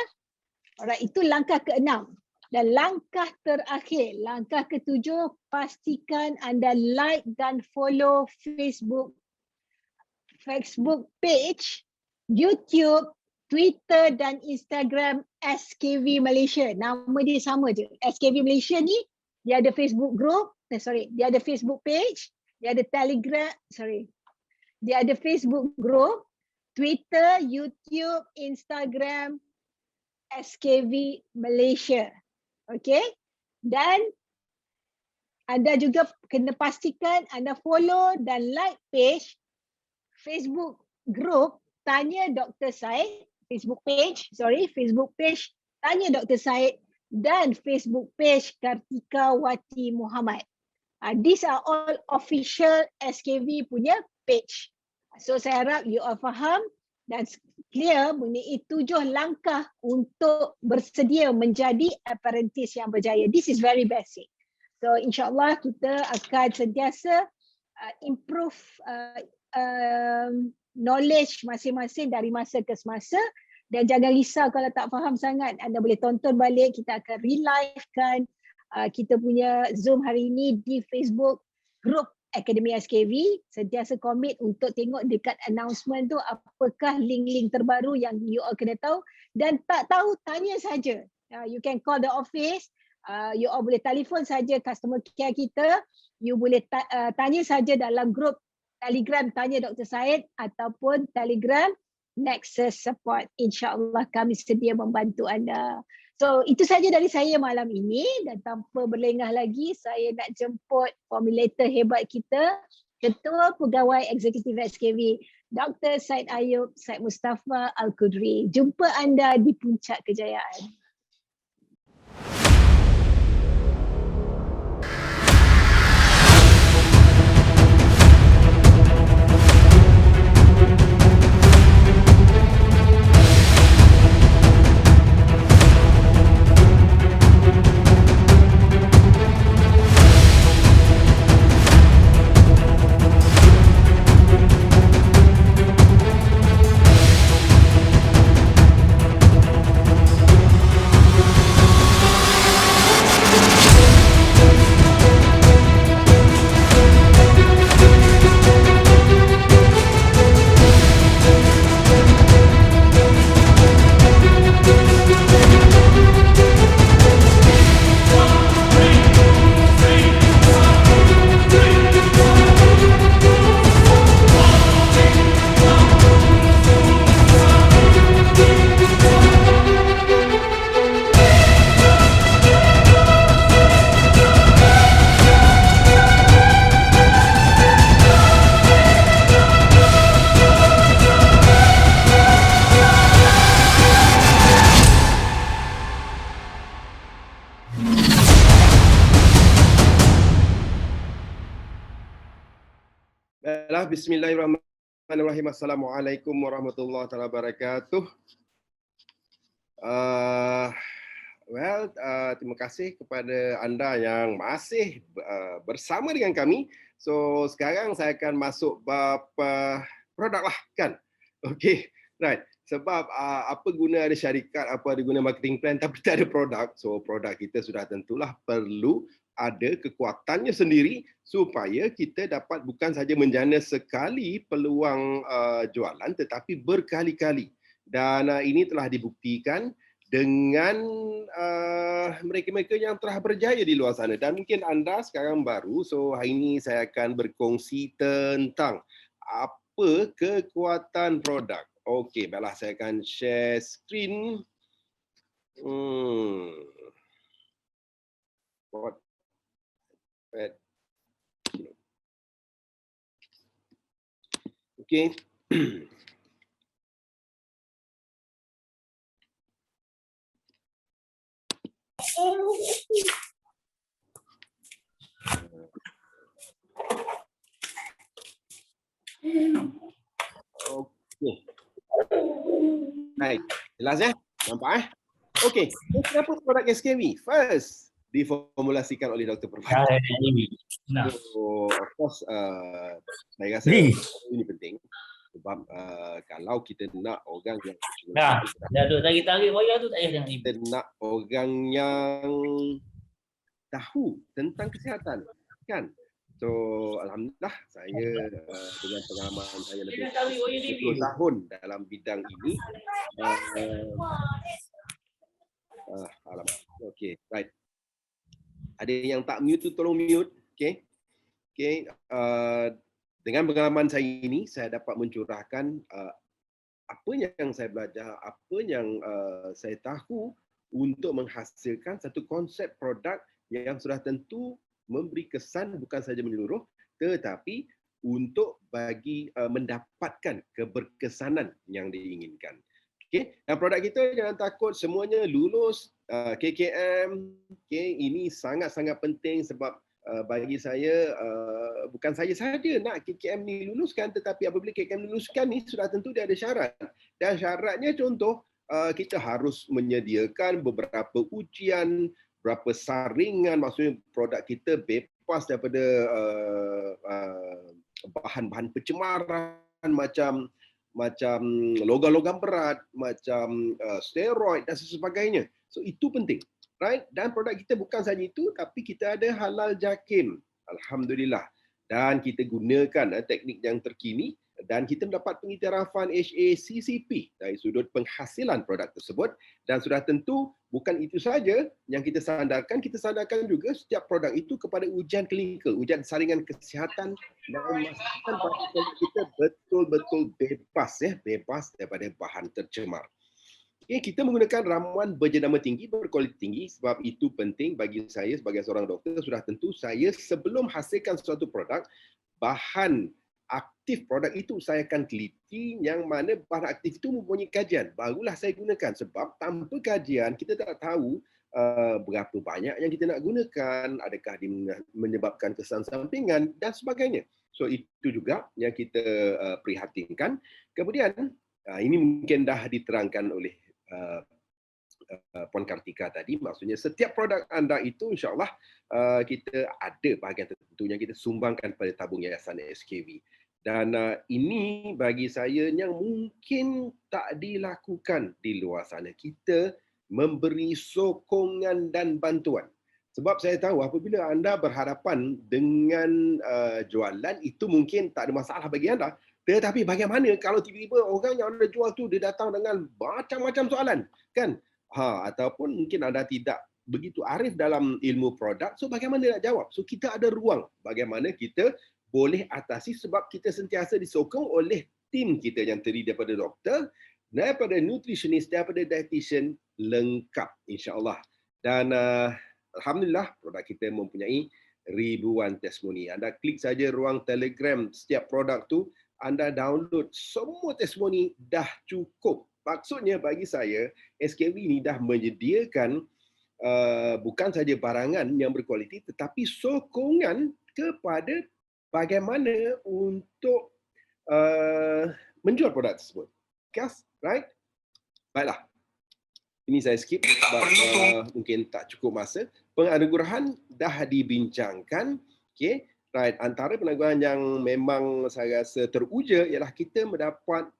[SPEAKER 2] Alright, itu langkah ke-6. Dan langkah terakhir, langkah ke-7, pastikan anda like dan follow Facebook page, YouTube, Twitter dan Instagram SKV Malaysia. Nama dia sama je. SKV Malaysia ni, dia ada Facebook group, dia ada Facebook page, dia ada Telegram, dia ada Facebook group, Twitter, YouTube, Instagram, SKV Malaysia. Okey. Dan anda juga kena pastikan anda follow dan like page Facebook group Tanya Dr. Syed, Facebook page Tanya Dr. Syed dan Facebook page Kartika Wati Muhammad. These are all official SKV punya page. So saya harap you all faham dan clear mengenai 7 langkah untuk bersedia menjadi apprentice yang berjaya. This is very basic. So insyaAllah kita akan sentiasa improve knowledge masing-masing dari masa ke semasa. Dan jangan risau kalau tak faham sangat, anda boleh tonton balik, kita akan relivekan kita punya Zoom hari ini di Facebook Group Academy SKV. Sentiasa komit untuk tengok dekat announcement tu apakah link-link terbaru yang you all kena tahu, dan tak tahu tanya saja. You can call the office, you all boleh telefon saja customer care kita, you boleh tanya saja dalam grup Telegram Tanya Dr. Syed ataupun Telegram Nexus Support. InsyaAllah kami sedia membantu anda. So itu saja dari saya malam ini, dan tanpa berlengah lagi saya nak jemput formulator hebat kita, Ketua Pegawai Eksekutif SKV, Dr. Syed Ayub Syed Mustafa Al-Qudri. Jumpa anda di puncak kejayaan.
[SPEAKER 3] Baiklah, bismillahirrahmanirrahim. Assalamualaikum warahmatullahi wabarakatuh. Terima kasih kepada anda yang masih bersama dengan kami. So, sekarang saya akan masuk bab produk lah, kan? Okey, right. Sebab apa guna ada syarikat, apa ada guna marketing plan tapi tak ada produk. So, produk kita sudah tentulah perlu ada kekuatannya sendiri supaya kita dapat bukan saja menjana sekali peluang jualan tetapi berkali-kali. Dan ini telah dibuktikan dengan mereka-mereka yang telah berjaya di luar sana. Dan mungkin anda sekarang baru, so hari ini saya akan berkongsi tentang apa kekuatan produk. Okey, baiklah saya akan share screen. Okey. Okey. Baik, jelas ya? Nampak Okey, kenapa produk SKV? First, diformulasikan oleh Dr. Pervati. So, of course, saya rasa ini penting. Sebab kalau kita nak orang yang kita nak orang yang tahu tentang kesihatan, kan? So, alhamdulillah saya dengan pengalaman saya lebih 10 tahun dalam bidang ini. Alamak. Okey, right. Ada yang tak mute tu tolong mute. Okey. Okey, dengan pengalaman saya ini saya dapat mencurahkan apa yang saya belajar, apa yang saya tahu untuk menghasilkan satu konsep produk yang sudah tentu memberi kesan bukan saja menyeluruh tetapi untuk bagi mendapatkan keberkesanan yang diinginkan. Okey, dan produk kita jangan takut semuanya lulus KKM. Okey, ini sangat-sangat penting sebab bagi saya bukan saya saja nak KKM ni luluskan tetapi apabila KKM luluskan ni sudah tentu dia ada syarat. Dan syaratnya contoh kita harus menyediakan beberapa ujian, berapa saringan, maksudnya produk kita bebas daripada bahan-bahan pencemaran macam logam-logam berat, macam steroid dan sebagainya. So itu penting. Right? Dan produk kita bukan saja itu tapi kita ada halal JAKIM. Alhamdulillah. Dan kita gunakan teknik yang terkini dan kita mendapat pengiktirafan HACCP dari sudut penghasilan produk tersebut dan sudah tentu bukan itu saja yang kita sandarkan juga setiap produk itu kepada ujian klinikal, ujian saringan kesihatan dan memastikan bahawa kita betul-betul bebas daripada bahan tercemar. Kita menggunakan ramuan berjenama tinggi, berkualiti tinggi sebab itu penting bagi saya sebagai seorang doktor. Sudah tentu saya sebelum hasilkan suatu produk, bahan aktif produk itu saya akan teliti yang mana bahan aktif itu mempunyai kajian. Barulah saya gunakan sebab tanpa kajian kita tak tahu berapa banyak yang kita nak gunakan, adakah dia menyebabkan kesan sampingan dan sebagainya. So itu juga yang kita prihatinkan. Kemudian ini mungkin dah diterangkan oleh Puan Kartika tadi, maksudnya setiap produk anda itu insya-Allah kita ada bahagian tertentu yang kita sumbangkan pada tabung yayasan SKV. Dan ini bagi saya yang mungkin tak dilakukan di luar sana. Kita memberi sokongan dan bantuan. Sebab saya tahu apabila anda berhadapan dengan jualan itu mungkin tak ada masalah bagi anda. Tetapi bagaimana kalau tiba-tiba orang yang anda jual tu dia datang dengan macam-macam soalan, kan? Ataupun mungkin anda tidak begitu arif dalam ilmu produk, so bagaimana nak jawab? So kita ada ruang bagaimana kita boleh atasi sebab kita sentiasa disokong oleh tim kita yang terdiri daripada doktor, daripada nutritionist, daripada dietitian, lengkap insya-Allah. Dan alhamdulillah produk kita mempunyai ribuan testimoni. Anda klik saja ruang Telegram setiap produk tu, anda download semua testimoni dah cukup. Maksudnya bagi saya, SKV ini dah menyediakan bukan saja barangan yang berkualiti tetapi sokongan kepada bagaimana untuk menjual produk tersebut. Right? Baiklah. Ini saya skip sebab mungkin tak cukup masa. Penganugerahan dah dibincangkan. Okay. Right. Antara penganugerahan yang memang saya rasa teruja ialah kita mendapat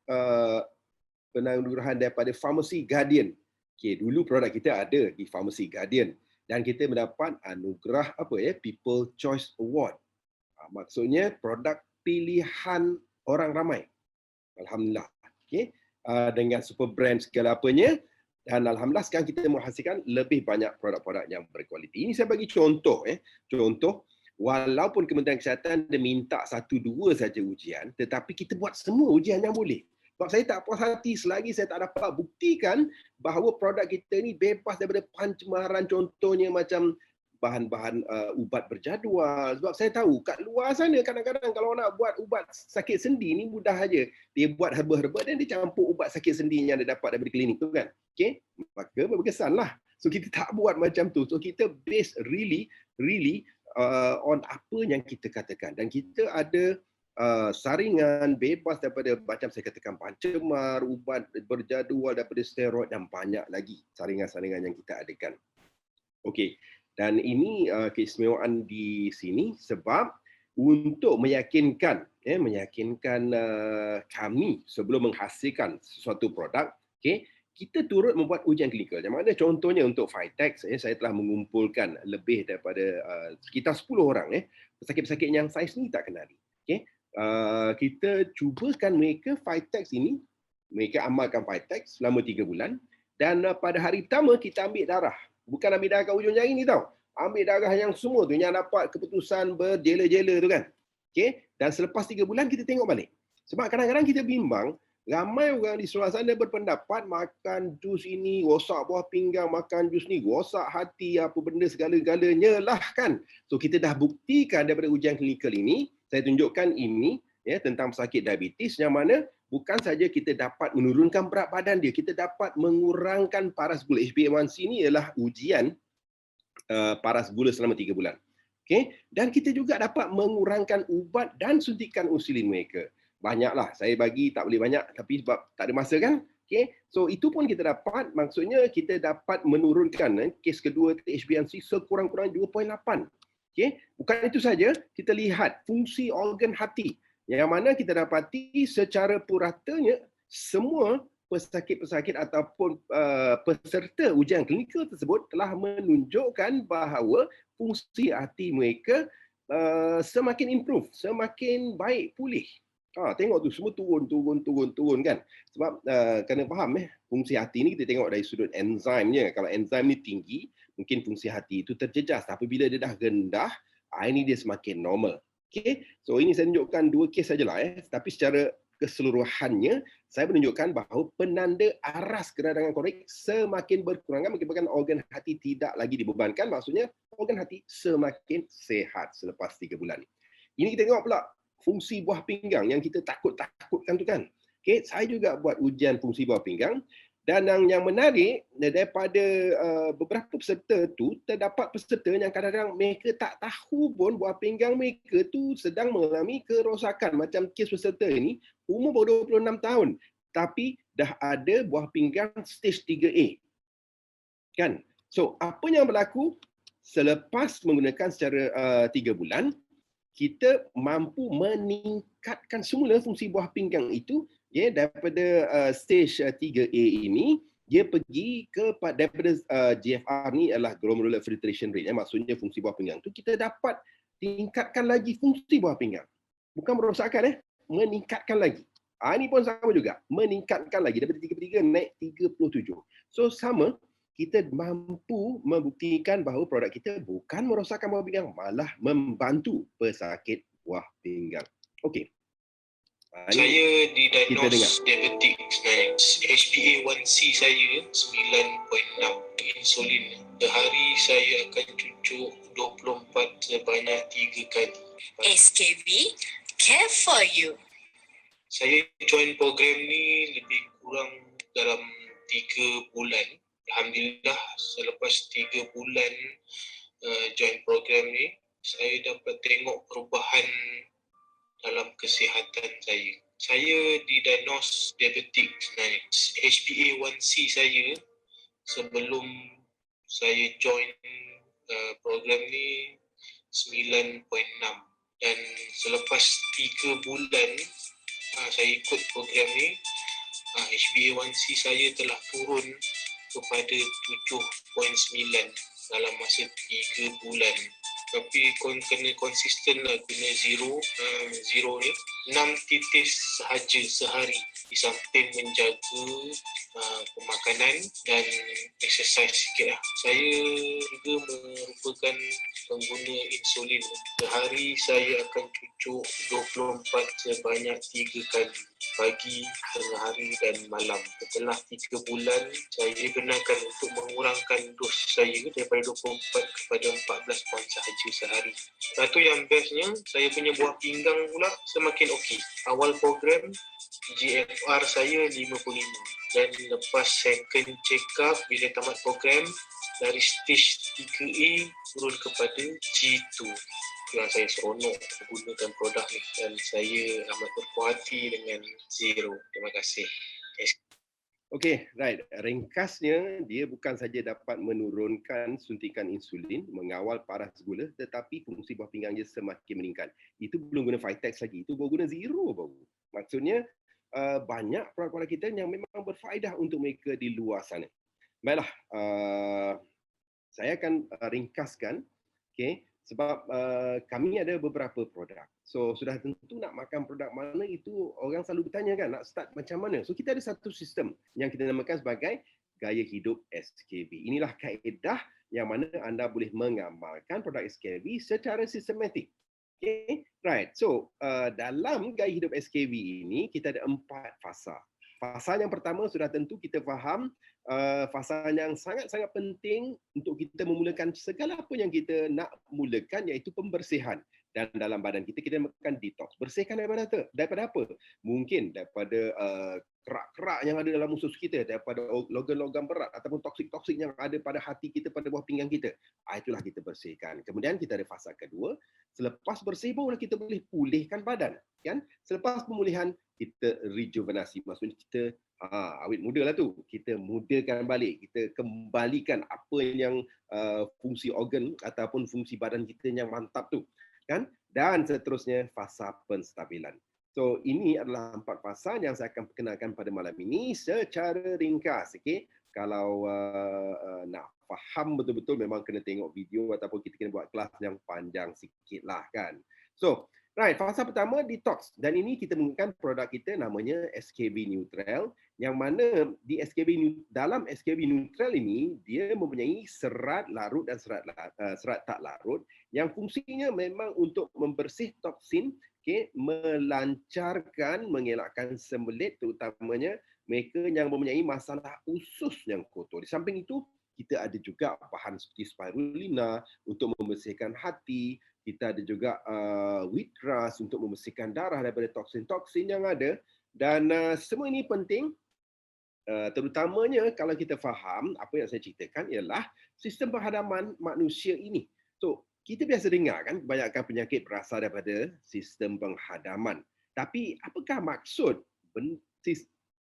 [SPEAKER 3] penganugerahan daripada Pharmacy Guardian. Okay. Dulu produk kita ada di Pharmacy Guardian. Dan kita mendapat anugerah People Choice Award. Maksudnya produk pilihan orang ramai. Alhamdulillah. Okay. Dengan super brand segala apanya. Dan alhamdulillah sekarang kita menghasilkan lebih banyak produk-produk yang berkualiti. Ini saya bagi contoh. Contoh, walaupun Kementerian Kesihatan dia minta 1-2 saja ujian, tetapi kita buat semua ujian yang boleh. Sebab saya tak puas hati selagi saya tak dapat buktikan bahawa produk kita ni bebas daripada pencemaran, contohnya macam bahan-bahan ubat berjadual. Sebab saya tahu kat luar sana kadang-kadang kalau nak buat ubat sakit sendi ni mudah aja. Dia buat herba-herba dan dia campur ubat sakit sendi yang dia dapat daripada klinik tu kan. Okay? Maka berkesanlah. So kita tak buat macam tu. So kita based really on apa yang kita katakan. Dan kita ada saringan bebas daripada macam saya katakan pancemar, ubat berjadual, daripada steroid dan banyak lagi saringan-saringan yang kita adakan. Okey. Dan ini keistimewaan di sini sebab untuk meyakinkan kami sebelum menghasilkan sesuatu produk, kita turut membuat ujian klinikal. Yang mana contohnya untuk Vitex, saya telah mengumpulkan lebih daripada sekitar 10 orang pesakit-pesakit yang saya sendiri tak kenali. Kita cubakan mereka Vitex ini, mereka amalkan Vitex selama 3 bulan dan pada hari pertama kita ambil darah. Bukan ambil darah kat ujung jari ni tau. Ambil darah yang semua tu, yang dapat keputusan berjela-jela tu kan. Dan selepas 3 bulan kita tengok balik. Sebab kadang-kadang kita bimbang, ramai orang di seluar sana berpendapat makan jus ini, rosak buah pinggang, makan jus ni, rosak hati, apa benda segala-galanya lah kan. So kita dah buktikan daripada ujian klinikal ini, saya tunjukkan ini tentang pesakit diabetes yang mana bukan saja kita dapat menurunkan berat badan dia, kita dapat mengurangkan paras gula. HbA1c ni ialah ujian paras gula selama 3 bulan. Dan kita juga dapat mengurangkan ubat dan suntikan insulin mereka. Banyaklah, saya bagi tak boleh banyak tapi sebab tak ada masa kan. So itu pun kita dapat, maksudnya kita dapat menurunkan kes kedua HbA1c sekurang-kurang 2.8. Bukan itu saja, kita lihat fungsi organ hati. Yang mana kita dapati secara puratanya semua pesakit-pesakit ataupun peserta ujian klinikal tersebut telah menunjukkan bahawa fungsi hati mereka semakin improve, semakin baik pulih. Tengok tu semua turun kan. Sebab kena faham fungsi hati ni kita tengok dari sudut enzimnya. Kalau enzim ni tinggi, mungkin fungsi hati itu terjejas. Tapi bila dia dah rendah, ini dia semakin normal. So ini saya tunjukkan 2 kes sajalah tapi secara keseluruhannya saya menunjukkan bahawa penanda aras keradangan kronik semakin berkurangan menyebabkan organ hati tidak lagi dibebankan, maksudnya organ hati semakin sehat selepas 3 bulan. Ini kita tengok pula fungsi buah pinggang yang kita takutkan tu kan. Saya juga buat ujian fungsi buah pinggang. Dan yang menarik, daripada beberapa peserta tu, terdapat peserta yang kadang-kadang mereka tak tahu pun buah pinggang mereka tu sedang mengalami kerosakan. Macam kes peserta ini, umur baru 26 tahun. Tapi dah ada buah pinggang stage 3A. Kan? So, apa yang berlaku? Selepas menggunakan secara 3 bulan, kita mampu meningkatkan semula fungsi buah pinggang itu daripada stage 3A ini, dia pergi daripada GFR ni adalah glomerular filtration rate, maksudnya fungsi buah pinggang tu kita dapat tingkatkan lagi fungsi buah pinggang. Bukan merosakkan, meningkatkan lagi. Ini pun sama juga, meningkatkan lagi daripada 33 naik 37. So sama, kita mampu membuktikan bahawa produk kita bukan merosakkan buah pinggang, malah membantu pesakit buah pinggang. Okey.
[SPEAKER 4] Saya didiagnose diabetik dan HbA1c saya 9.6, insulin. Sehari saya akan cucuk 24 sebanyak 3 kali.
[SPEAKER 5] SKB, care for you.
[SPEAKER 4] Saya join program ni lebih kurang dalam 3 bulan. Alhamdulillah selepas 3 bulan join program ni, saya dapat tengok perubahan dalam kesihatan saya. Saya didiagnose diabetik sebenarnya. HbA1c saya sebelum saya join program ni 9.6 dan selepas 3 bulan saya ikut program ni, HbA1c saya telah turun kepada 7.9 dalam masa 3 bulan. Tapi kena konsisten lah, kena zero ni 6 titis sahaja sehari, di samping menjaga pemakanan dan exercise sikit lah. Saya juga merupakan pengguna insulin. Sehari saya akan cucuk 24 sebanyak 3 kali, pagi, tengah hari dan malam. Setelah 3 bulan, saya dibenarkan untuk mengurangkan dos saya daripada 24 kepada 14 pound sahaja sehari. Satu yang bestnya, saya punya buah pinggang pula semakin okey. Awal program, GFR saya 55 dan lepas second check up bila tamat program, dari stage 3A turun kepada G2. Yang saya seronok menggunakan produk ni dan saya amat berpuas hati dengan Zero. Terima kasih.
[SPEAKER 3] Okay, right. Ringkasnya, dia bukan saja dapat menurunkan suntikan insulin, mengawal paras gula, tetapi fungsi buah pinggang dia semakin meningkat. Itu belum guna Vitex lagi, itu baru guna Zero baru. Maksudnya, banyak produk-produk kita yang memang berfaedah untuk mereka di luar sana. Baiklah, saya akan ringkaskan, okay, sebab kami ada beberapa produk. So, sudah tentu nak makan produk mana itu orang selalu bertanya kan, nak start macam mana. So, kita ada satu sistem yang kita namakan sebagai gaya hidup SKB. Inilah kaedah yang mana anda boleh mengamalkan produk SKB secara sistematik. Okay, right. So, dalam gaya hidup SKB ini, kita ada 4 fasa. Fasa yang pertama sudah tentu kita faham, fasa yang sangat-sangat penting untuk kita memulakan segala apa yang kita nak mulakan, iaitu pembersihan. Dan dalam badan kita makan detox. Bersihkan daripada apa? Mungkin daripada kerak-kerak yang ada dalam usus kita, daripada logam-logam berat ataupun toksik-toksik yang ada pada hati kita, pada buah pinggang kita. Itulah kita bersihkan. Kemudian kita ada fasa kedua. Selepas bersih barulah kita boleh pulihkan badan. Kan? Selepas pemulihan, kita rejuvenasi. Maksudnya kita awet muda lah tu. Kita mudakan balik. Kita kembalikan apa yang fungsi organ ataupun fungsi badan kita yang mantap tu. Kan? Dan seterusnya fasa penstabilan. So ini adalah 4 fasa yang saya akan perkenalkan pada malam ini secara ringkas. Okay? Kalau nak faham betul-betul memang kena tengok video ataupun kita kena buat kelas yang panjang sikit lah kan. So, right, fasa pertama detox, dan ini kita menggunakan produk kita namanya SKB Neutral, yang mana di dalam SKB Neutral ini dia mempunyai serat larut dan serat tak larut yang fungsinya memang untuk membersih toksin, okay, melancarkan, mengelakkan sembelit, terutamanya mereka yang mempunyai masalah usus yang kotor. Di samping itu, kita ada juga bahan seperti spirulina untuk membersihkan hati. Kita ada juga wheatgrass untuk membersihkan darah daripada toksin-toksin yang ada. Dan semua ini penting, terutamanya kalau kita faham apa yang saya ceritakan ialah sistem penghadaman manusia ini. So, kita biasa dengar kan kebanyakan penyakit berasal daripada sistem penghadaman. Tapi apakah maksud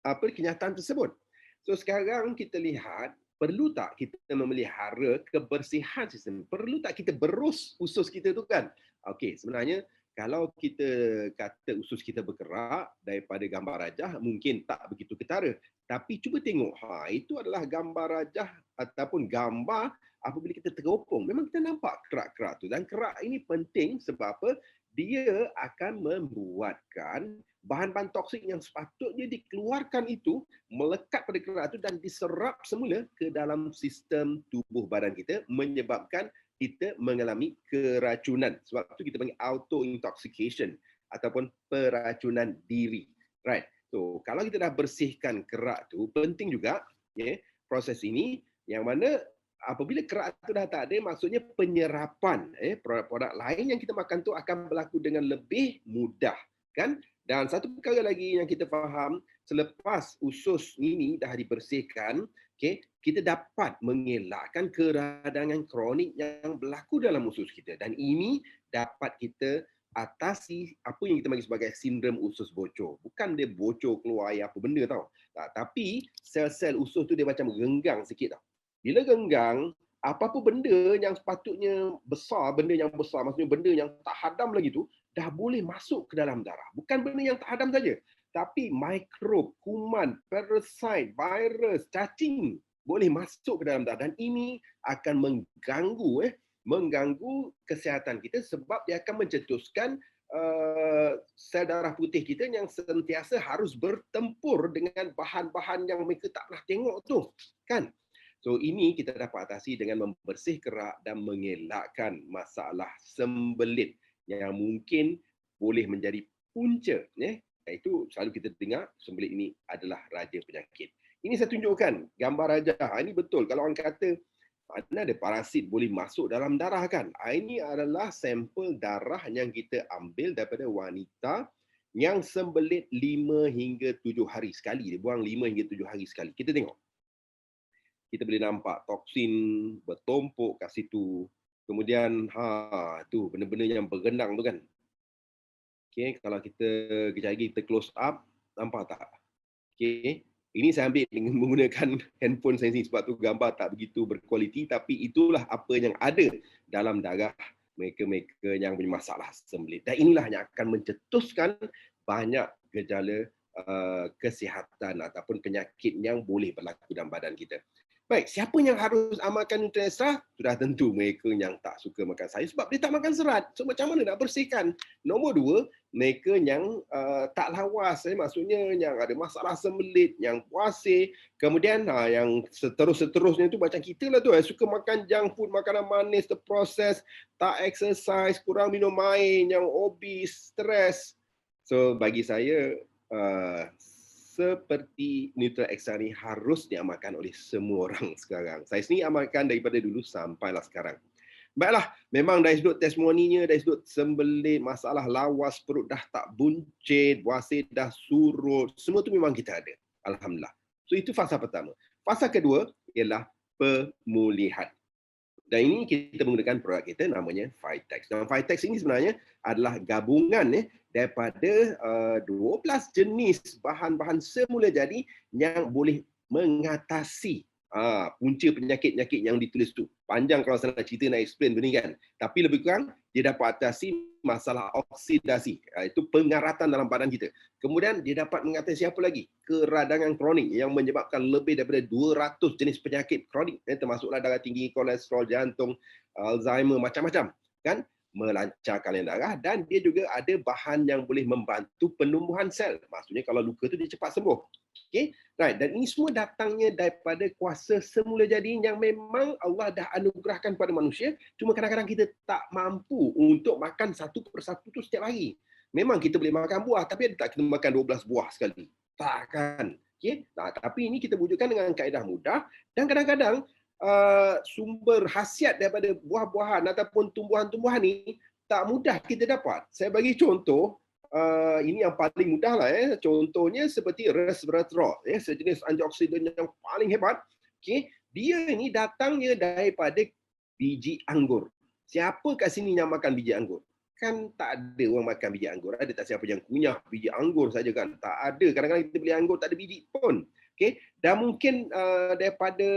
[SPEAKER 3] kenyataan tersebut? So, sekarang kita lihat, perlu tak kita memelihara kebersihan sistem? Perlu tak kita berus usus kita tu kan? Okey, sebenarnya kalau kita kata usus kita berkerak daripada gambar rajah, mungkin tak begitu ketara. Tapi cuba tengok, itu adalah gambar rajah ataupun gambar apabila kita teropong. Memang kita nampak kerak-kerak tu. Dan kerak ini penting sebab apa? Dia akan membuatkan bahan-bahan toksik yang sepatutnya dikeluarkan itu melekat pada kerak itu dan diserap semula ke dalam sistem tubuh badan kita, menyebabkan kita mengalami keracunan. Sebab itu kita panggil auto-intoxication ataupun peracunan diri. Right. So, kalau kita dah bersihkan kerak tu, penting juga proses ini, yang mana apabila kerak itu dah tak ada, maksudnya penyerapan produk-produk lain yang kita makan tu akan berlaku dengan lebih mudah. Kan? Dan satu perkara lagi yang kita faham, selepas usus ini dah dibersihkan, kita dapat mengelakkan keradangan kronik yang berlaku dalam usus kita. Dan ini dapat kita atasi apa yang kita panggil sebagai sindrom usus bocor. Bukan dia bocor keluar air apa benda tau. Tapi sel-sel usus tu dia macam renggang sikit tau. Bila renggang, apa-apa benda yang sepatutnya besar, benda yang besar, maksudnya benda yang tak hadam lagi tu, dah boleh masuk ke dalam darah. Bukan benda yang tak hadam saja, tapi mikrob, kuman, parasit, virus, cacing boleh masuk ke dalam darah. Dan ini akan mengganggu kesihatan kita sebab dia akan mencetuskan sel darah putih kita yang sentiasa harus bertempur dengan bahan-bahan yang mereka tak pernah tengok tu, kan? So ini kita dapat atasi dengan membersih kerak dan mengelakkan masalah sembelit yang mungkin boleh menjadi punca. Itu selalu kita dengar sembelit ini adalah raja penyakit. Ini saya tunjukkan gambar raja. Ini betul. Kalau orang kata mana ada parasit boleh masuk dalam darah kan? Ini adalah sampel darah yang kita ambil daripada wanita yang sembelit 5 hingga 7 hari sekali. Dia buang 5 hingga 7 hari sekali. Kita tengok. Kita boleh nampak toksin bertumpuk kat situ. Kemudian tu benda-benda yang bergenang tu kan. Okey, kalau kita kejap lagi kita close up, nampak tak? Okey. Ini saya ambil dengan menggunakan handphone saya ni sebab tu gambar tak begitu berkualiti, tapi itulah apa yang ada dalam darah mereka-mereka yang punya masalah sembelit. Dan inilah yang akan mencetuskan banyak gejala kesihatan ataupun penyakit yang boleh berlaku dalam badan kita. Baik, siapa yang harus amalkan nutrien ekstra? Sudah tentu mereka yang tak suka makan sayur sebab dia tak makan serat. So macam mana nak bersihkan? Nombor 2, mereka yang tak lawas, maksudnya yang ada masalah sembelit, yang puasir. Kemudian yang seterusnya tu macam kita lah tu, suka makan junk food, makanan manis, terproses, tak exercise, kurang minum air, yang obes, stres. So bagi saya, seperti nutrien ekstra ni harus diamalkan oleh semua orang sekarang. Saya sendiri amalkan daripada dulu sampailah sekarang. Baiklah, memang dari sudut testimoninya, dari sudut sembelit, masalah lawas, perut dah tak buncit, puasir dah surut, semua tu memang kita ada. Alhamdulillah. So itu fasa pertama. Fasa kedua ialah pemulihan. Dan ini kita menggunakan produk kita namanya Vitex. Dan Vitex ini sebenarnya adalah gabungan daripada 12 jenis bahan-bahan semula jadi yang boleh mengatasi punca penyakit-penyakit yang ditulis tu. Panjang kalau saya nak cerita, nak explain benda ni kan. Tapi lebih kurang dia dapat atasi masalah oksidasi. Itu pengaratan dalam badan kita. Kemudian dia dapat mengatasi apa lagi? Keradangan kronik yang menyebabkan lebih daripada 200 jenis penyakit kronik. Termasuklah darah tinggi, kolesterol, jantung, Alzheimer, macam-macam. Kan? Melancarkan darah, dan dia juga ada bahan yang boleh membantu penumbuhan sel. Maksudnya kalau luka tu dia cepat sembuh. Okay? Right. Dan ini semua datangnya daripada kuasa semula jadi yang memang Allah dah anugerahkan kepada manusia. Cuma kadang-kadang kita tak mampu untuk makan satu persatu tu setiap hari. Memang kita boleh makan buah, tapi ada tak kita makan 12 buah sekali? Takkan. Okay? Tapi ini kita wujudkan dengan kaedah mudah, dan kadang-kadang sumber khasiat daripada buah-buahan ataupun tumbuhan-tumbuhan ni tak mudah kita dapat. Saya bagi contoh, ini yang paling mudah lah. Contohnya seperti resveratrol, sejenis antioksidan yang paling hebat. Okay. Dia ni datangnya daripada biji anggur. Siapa kat sini yang makan biji anggur? Kan tak ada orang makan biji anggur. Ada tak siapa yang kunyah biji anggur saja kan? Tak ada. Kadang-kadang kita beli anggur tak ada biji pun. Okay. Dan mungkin daripada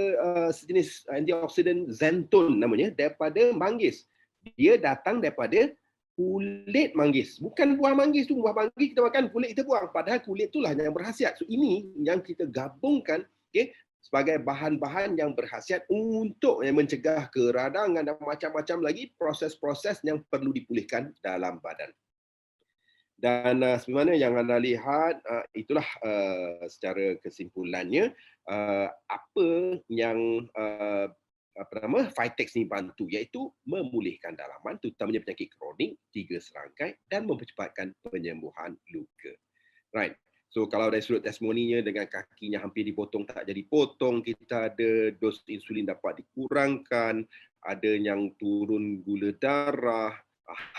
[SPEAKER 3] sejenis antioksidan xanthone namanya, daripada manggis. Dia datang daripada kulit manggis. Bukan buah manggis tu. Buah manggis kita makan, kulit kita buang. Padahal kulit itulah yang berkhasiat. So ini yang kita gabungkan, okay, sebagai bahan-bahan yang berkhasiat untuk mencegah keradangan dan macam-macam lagi proses-proses yang perlu dipulihkan dalam badan. Dan seperti mana yang anda lihat, itulah secara kesimpulannya apa yang Vitex ni bantu, iaitu memulihkan dalaman, terutamanya penyakit kronik, 3 serangkai, dan mempercepatkan penyembuhan luka. Right. So kalau dari sudut testimoninya, dengan kakinya hampir dipotong tak jadi potong, kita ada dos insulin dapat dikurangkan, ada yang turun gula darah.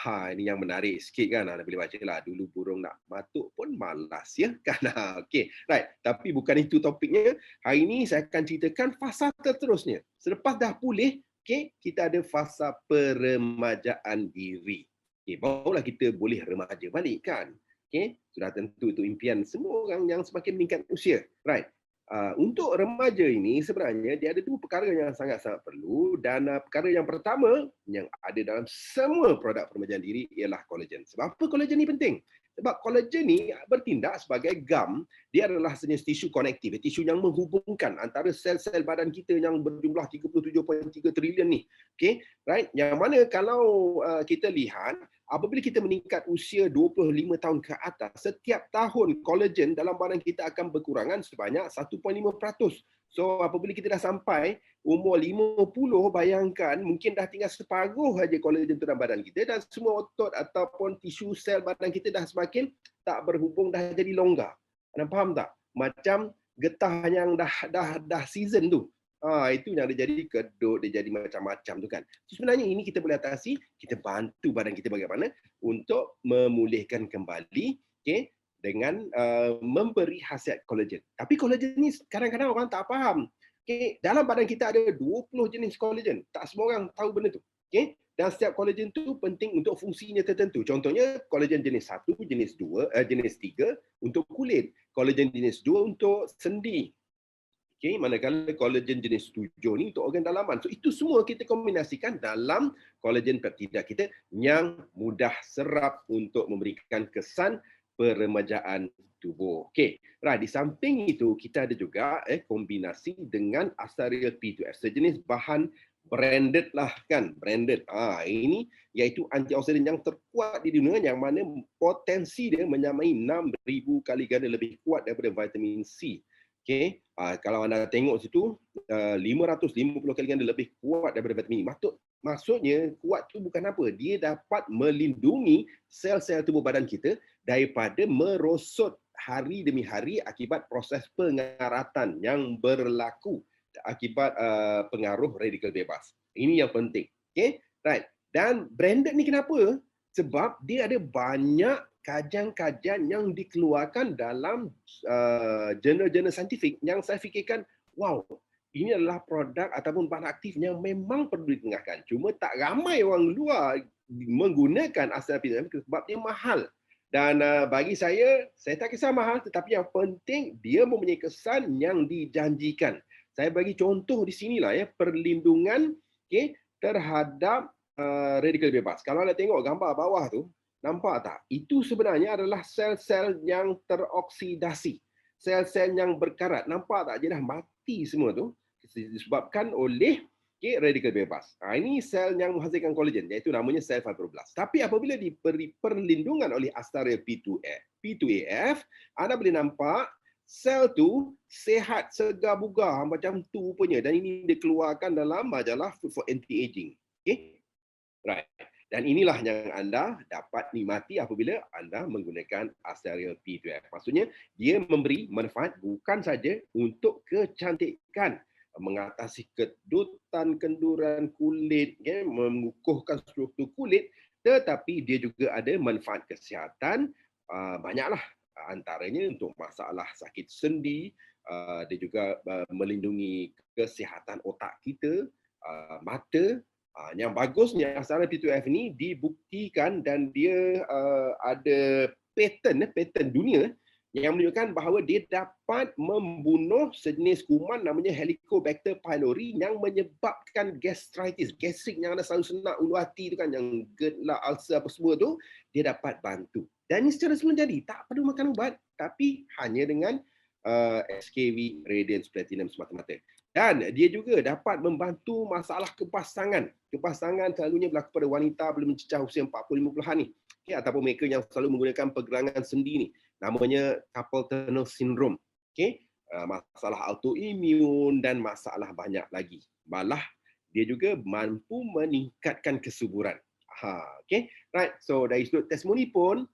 [SPEAKER 3] Ini yang menarik sikit kan, anda boleh baca lah, dulu burung nak matuk pun malas ya kan. Okey, right. Tapi bukan itu topiknya. Hari ini saya akan ceritakan fasa terterusnya. Selepas dah pulih, okay, kita ada fasa peremajaan diri. Okay, barulah kita boleh remaja balik kan. Okay, sudah tentu itu impian semua orang yang semakin meningkat usia. Right. Untuk remaja ini sebenarnya dia ada dua perkara yang sangat-sangat perlu, dan perkara yang pertama yang ada dalam semua produk peremajaan diri ialah kolagen. Sebab apa kolagen ni penting? Sebab kolagen ni bertindak sebagai gam, dia adalah sejenis tisu konektif, tisu yang menghubungkan antara sel-sel badan kita yang berjumlah 37.3 trilion ni. Okay, right? Yang mana kalau kita lihat, apabila kita meningkat usia 25 tahun ke atas, setiap tahun kolagen dalam badan kita akan berkurangan sebanyak 1.5%. So apabila kita dah sampai umur 50, bayangkan mungkin dah tinggal separuh saja kolagen tu dalam badan kita, dan semua otot ataupun tisu sel badan kita dah semakin tak berhubung, dah jadi longgar. Anda faham tak? Macam getah yang dah season tu. Itu yang dia jadi kedut, dia jadi macam-macam tu kan. So, sebenarnya ini kita boleh atasi, kita bantu badan kita bagaimana untuk memulihkan kembali, okay, dengan memberi khasiat kolagen. Tapi kolagen ni kadang-kadang orang tak faham. Okay, dalam badan kita ada 20 jenis kolagen. Tak semua orang tahu benda tu. Okay? Dan setiap kolagen tu penting untuk fungsinya tertentu. Contohnya kolagen jenis 1, jenis 2, jenis 3 untuk kulit. Kolagen jenis 2 untuk sendi. Okay, manakala kolagen jenis 7 ni untuk organ dalaman. So itu semua kita kombinasikan dalam kolagen peptida kita yang mudah serap untuk memberikan kesan peremajaan tubuh. Okey, right, di samping itu kita ada juga kombinasi dengan Astaria P2F, sejenis bahan branded lah kan, branded. Ini iaitu antioksidan yang terkuat di dunia, yang mana potensi dia menyamai 6,000 kali ganda lebih kuat daripada vitamin C. Okey, kalau anda tengok situ 550 kali ganda lebih kuat daripada vitamin E. Maksudnya kuat tu bukan apa, dia dapat melindungi sel-sel tubuh badan kita daripada merosot hari demi hari akibat proses pengaratan yang berlaku akibat pengaruh radikal bebas. Ini yang penting. Okay? Right. Dan branded ni kenapa? Sebab dia ada banyak kajian-kajian yang dikeluarkan dalam jurnal-jurnal saintifik yang saya fikirkan, wow, ini adalah produk ataupun bahan aktif yang memang perlu ditengahkan. Cuma tak ramai orang luar menggunakan Astaria P2F sebab dia mahal. Dan bagi saya tak kisah mahal, tetapi yang penting dia mempunyai kesan yang dijanjikan. Saya bagi contoh di sinilah ya, perlindungan terhadap radikal bebas. Kalau anda tengok gambar bawah tu, nampak tak? Itu sebenarnya adalah sel-sel yang teroksidasi. Sel-sel yang berkarat. Nampak tak? Dia dah mati semua tu disebabkan oleh radikal bebas. Ini sel yang menghasilkan kolagen, iaitu namanya sel fibroblast. Tapi apabila diberi perlindungan oleh Astaria P2AF, anda boleh nampak sel tu sehat, segar bugar macam tu punya, dan ini dikeluarkan dalam majalah Food for Anti-Aging. Okay? Right. Dan inilah yang anda dapat nikmati apabila anda menggunakan Astaria P2F. Maksudnya dia memberi manfaat bukan saja untuk kecantikan, mengatasi kedutan, kenduran kulit, mengukuhkan struktur kulit, tetapi dia juga ada manfaat kesihatan. Banyaklah, antaranya untuk masalah sakit sendi, dia juga melindungi kesihatan otak kita, mata. Yang bagusnya Astaria P2F ni dibuktikan dan dia ada patent dunia yang menunjukkan bahawa dia dapat membunuh sejenis kuman namanya Helicobacter pylori yang menyebabkan gastritis, gastrik yang anda selalu senak ulu hati tu kan, yang GERD lah, ulcer apa semua tu, dia dapat bantu. Dan ini secara semula jadi, tak perlu makan ubat, tapi hanya dengan SKV Radiance Platinum semata-mata. Dan dia juga dapat membantu masalah kepasangan. Kepasangan selalunya berlaku pada wanita belum mencecah usia 40-50-an ni. Ataupun mereka yang selalu menggunakan pergelangan sendi ni. Namanya carpal tunnel syndrome. Masalah autoimun dan masalah banyak lagi. Malah dia juga mampu meningkatkan kesuburan. Right. So dari sudut testimoni pun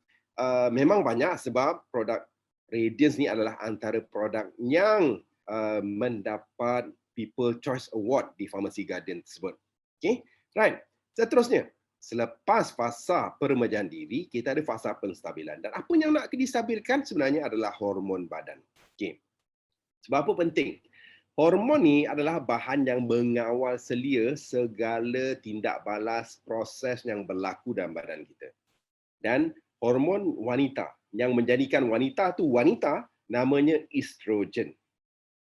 [SPEAKER 3] memang banyak, sebab produk Radiance ni adalah antara produk yang mendapat People Choice Award di Pharmacy Garden tersebut. Right. Seterusnya, selepas fasa peremajaan diri, kita ada fasa penstabilan. Dan apa yang nak distabilkan sebenarnya adalah hormon badan. Sebab apa penting? Hormon ni adalah bahan yang mengawal selia segala tindak balas proses yang berlaku dalam badan kita. Dan hormon wanita yang menjadikan wanita tu wanita namanya estrogen.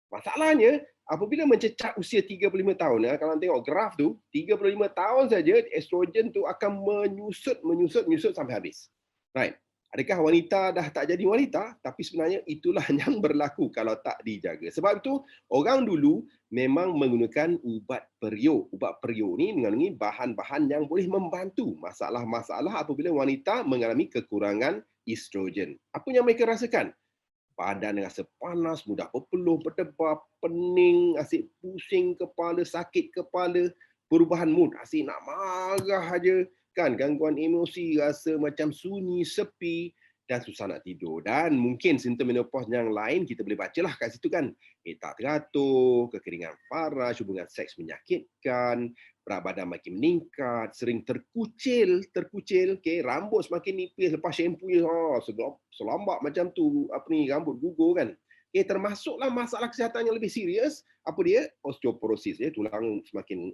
[SPEAKER 3] Masalahnya apabila mencecah usia 35 tahun, kalau tengok graf tu, 35 tahun saja estrogen tu akan menyusut sampai habis. Right. Adakah wanita dah tak jadi wanita? Tapi sebenarnya itulah yang berlaku kalau tak dijaga. Sebab itu, orang dulu memang menggunakan ubat periuk. Ubat periuk ni mengandungi bahan-bahan yang boleh membantu masalah-masalah apabila wanita mengalami kekurangan estrogen. Apa yang mereka rasakan? Badan rasa panas, mudah berpeluh, berdebar, pening, asyik pusing kepala, sakit kepala, perubahan mood, asyik nak marah aja. Kan, gangguan emosi, rasa macam sunyi, sepi dan susah nak tidur. Dan mungkin simptom menopause yang lain kita boleh bacalah kat situ kan. Tak teratur, kekeringan parah, hubungan seks menyakitkan, berat badan makin meningkat, sering terkucil, okay? Rambut semakin nipis lepas shampoo selambak macam tu, rambut gugur kan. Okay, termasuklah masalah kesihatan yang lebih serius, apa dia? Osteoporosis, tulang semakin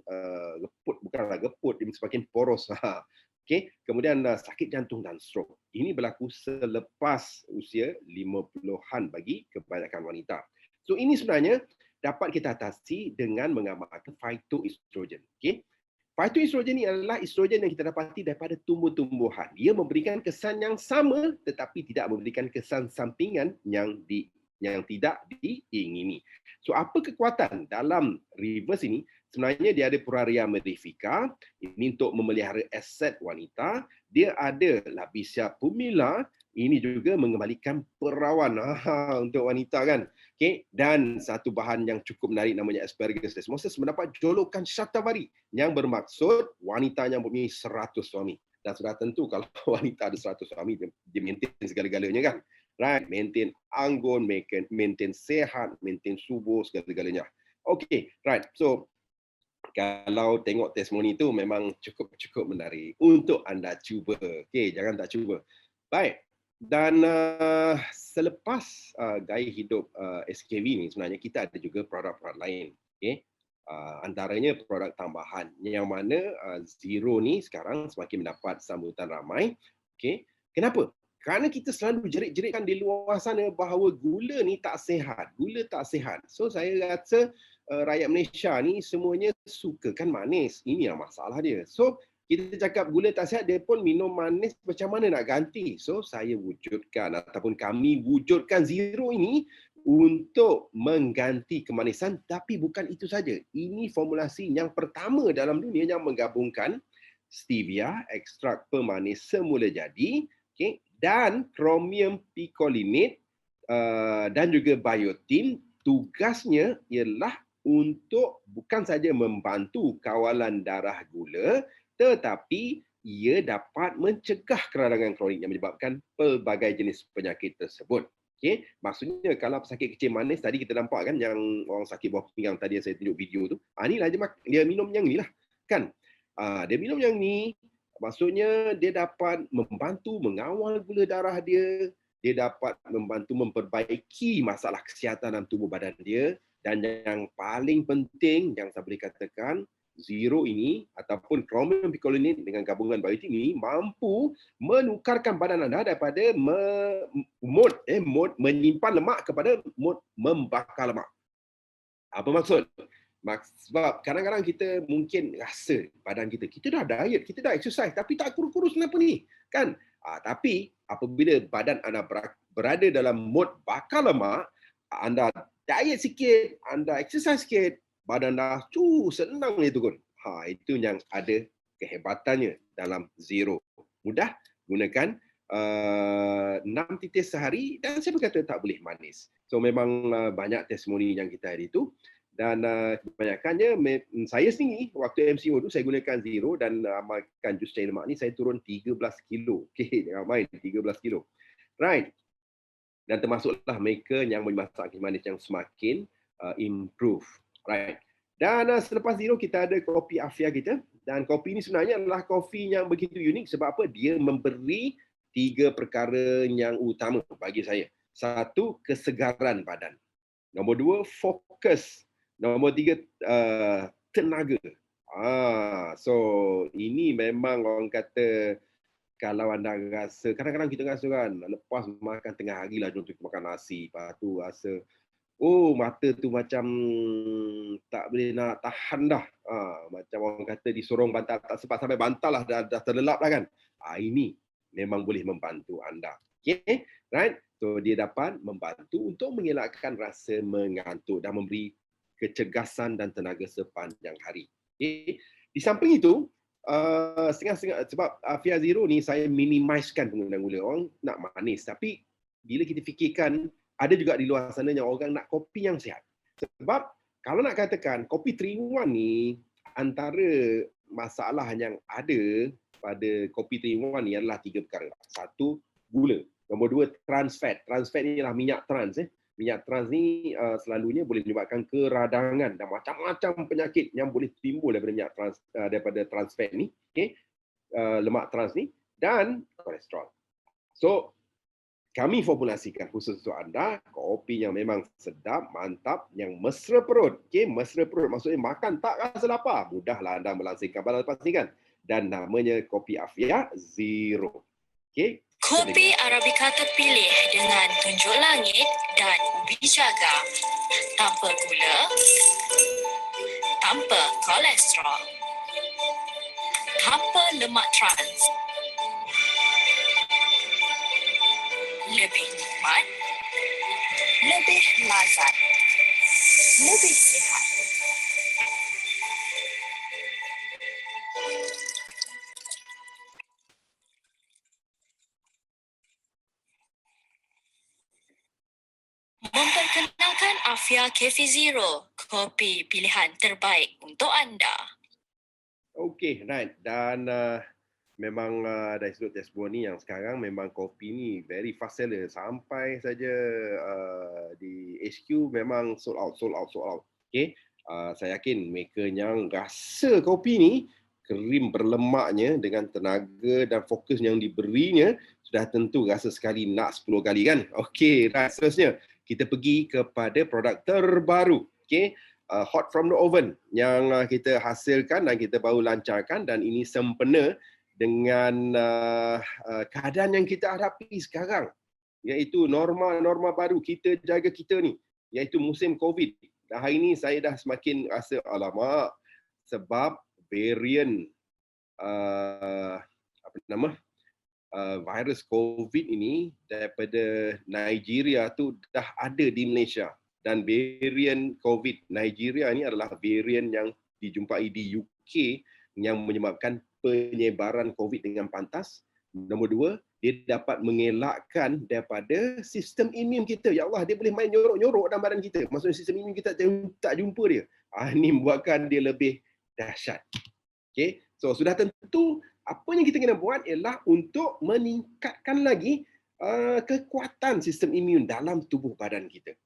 [SPEAKER 3] geput, bukanlah geput, dia semakin poros. Okay. Kemudian sakit jantung dan stroke. Ini berlaku selepas usia 50-an bagi kebanyakan wanita. So ini sebenarnya dapat kita atasi dengan mengamalkan phytoestrogen. Okay. Phytoestrogen ini adalah estrogen yang kita dapati daripada tumbuh-tumbuhan. Dia memberikan kesan yang sama tetapi tidak memberikan kesan sampingan yang tidak diingini. So apa kekuatan dalam reverse ini? Sebenarnya dia ada Puraria Mirifica, ini untuk memelihara aset wanita. Dia ada Labicia pumila, ini juga mengembalikan perawan untuk wanita kan. Okay. Dan satu bahan yang cukup menarik namanya Asparagus desmosus mendapat julukan Shatavari yang bermaksud wanita yang mempunyai 100 suami. Dan sudah tentu kalau wanita ada 100 suami, dia maintain segala-galanya kan. Right, maintain anggun, maintain sehat, maintain subur, segala-galanya. Okay, right. So, kalau tengok testimoni itu memang cukup menarik untuk anda cuba. Okay, jangan tak cuba. Baik. Dan selepas gaya hidup SKV ni sebenarnya kita ada juga produk-produk lain. Okay. Antaranya produk tambahan yang mana Zero ni sekarang semakin mendapat sambutan ramai. Okay. Kenapa? Kerana kita selalu jerit-jeritkan di luar sana bahawa gula ni tak sihat. Gula tak sihat. So saya rasa rakyat Malaysia ni semuanya sukakan manis. Ini yang masalah dia. So kita cakap gula tak sihat, dia pun minum manis macam mana nak ganti. So saya wujudkan ataupun kami wujudkan Zero ini untuk mengganti kemanisan. Tapi bukan itu saja. Ini formulasi yang pertama dalam dunia yang menggabungkan stevia, ekstrak pemanis semula jadi, okay, dan chromium picolinate dan juga biotin. Tugasnya ialah untuk bukan saja membantu kawalan darah gula, tetapi ia dapat mencegah keradangan kronik yang menyebabkan pelbagai jenis penyakit tersebut. Okay? Maksudnya kalau sakit kecil manis tadi kita nampak kan yang orang sakit bawah pinggang tadi yang saya tunjuk video tu, inilah dia minum yang ni lah kan. Dia minum yang ni. Maksudnya dia dapat membantu mengawal gula darah dia, dia dapat membantu memperbaiki masalah kesihatan dalam tubuh badan dia, dan yang paling penting yang saya boleh katakan, Zero ini ataupun chromium picolinate dengan gabungan biotin ini mampu menukarkan badan anda daripada mod menyimpan lemak kepada mod membakar lemak. Apa maksud? Sebab kadang-kadang kita mungkin rasa badan kita dah diet, kita dah exercise tapi tak kurus-kurus kenapa ni? Kan? Tapi apabila badan anda berada dalam mod bakar lemak, anda diet sikit, anda exercise sikit, badan dah senang je turun. Itu yang ada kehebatannya dalam Zero. Mudah, gunakan 6 titis sehari dan saya berkata tak boleh manis. So memang banyak testimoni yang kita ada itu. Dan kebanyakannya saya sendiri waktu MCO tu saya gunakan Zero dan amalkan jus cair lemak ni saya turun 13 kilo. Okey, jangan main 13 kilo. Right. Dan termasuklah mereka yang bermasalah manis yang semakin improve. Right. Dan selepas Zero kita ada kopi Afia kita, dan kopi ini sebenarnya adalah kopi yang begitu unik sebab apa? Dia memberi 3 perkara yang utama bagi saya. 1, kesegaran badan. Nombor 2, fokus Nombor 3, tenaga. So ini memang orang kata, kalau anda rasa, kadang-kadang kita rasa kan, lepas makan tengah hari lah, contoh kita makan nasi, lepas tu rasa, oh mata tu macam tak boleh nak tahan dah. Macam orang kata disorong bantal, tak sempat sampai bantal lah, dah terlelap dah kan. Ini memang boleh membantu anda. Okay, right? So dia dapat membantu untuk mengelakkan rasa mengantuk dan memberi kecergasan dan tenaga sepanjang hari. Okay. Di samping itu, setengah-setengah, sebab Afia Zero ni saya minimizekan penggunaan gula. Orang nak manis, tapi bila kita fikirkan, ada juga di luar sana yang orang nak kopi yang sihat. Sebab kalau nak katakan kopi 3-in-1 ni, antara masalah yang ada pada kopi 3-in-1 ni adalah 3 perkara. 1, gula. Nombor 2, trans fat. Trans fat ni ialah minyak trans. Minyak trans ni selalunya boleh menyebabkan keradangan dan macam-macam penyakit yang boleh timbul daripada minyak trans, daripada trans fat ni, okay? Lemak trans ni, dan kolesterol. So kami formulasikan khusus untuk anda kopi yang memang sedap, mantap, yang mesra perut. Okay? Mesra perut maksudnya makan tak rasa lapar. Mudahlah anda melangsingkan pada lepas ni kan. Dan namanya kopi Afia Zero. Okay?
[SPEAKER 5] Kopi Arabica terpilih dengan tunjuk langit dan ubi jaga. Tanpa gula, tanpa kolesterol, tanpa lemak trans. Lebih nikmat, lebih lazat, lebih sihat. Memperkenalkan Afia Cafe Zero, kopi pilihan terbaik untuk anda.
[SPEAKER 3] Okey, right. Dan memang dari sudut testimoni yang sekarang memang kopi ni very fast seller. Sampai saja di HQ memang sold out. Okey, saya yakin mereka yang rasa kopi ni, krim berlemaknya dengan tenaga dan fokus yang diberinya, sudah tentu rasa sekali nak 10 kali kan. Okey, right. Seterusnya kita pergi kepada produk terbaru. Okey, hot from the oven yang kita hasilkan dan kita baru lancarkan, dan ini sempena dengan keadaan yang kita hadapi sekarang, iaitu norma baru kita jaga kita ni, iaitu musim COVID. Dan hari ini saya dah semakin rasa alamak, sebab varian virus COVID ini daripada Nigeria tu dah ada di Malaysia. Dan varian COVID Nigeria ni adalah varian yang dijumpai di UK yang menyebabkan penyebaran COVID dengan pantas. Nombor 2, dia dapat mengelakkan daripada sistem imun kita. Ya Allah, dia boleh main nyorok-nyorok dalam badan kita. Maksudnya sistem imun kita tak jumpa dia. Ini membuatkan dia lebih dahsyat. Okay? So sudah tentu apa yang kita kena buat ialah untuk meningkatkan lagi kekuatan sistem imun dalam tubuh badan kita.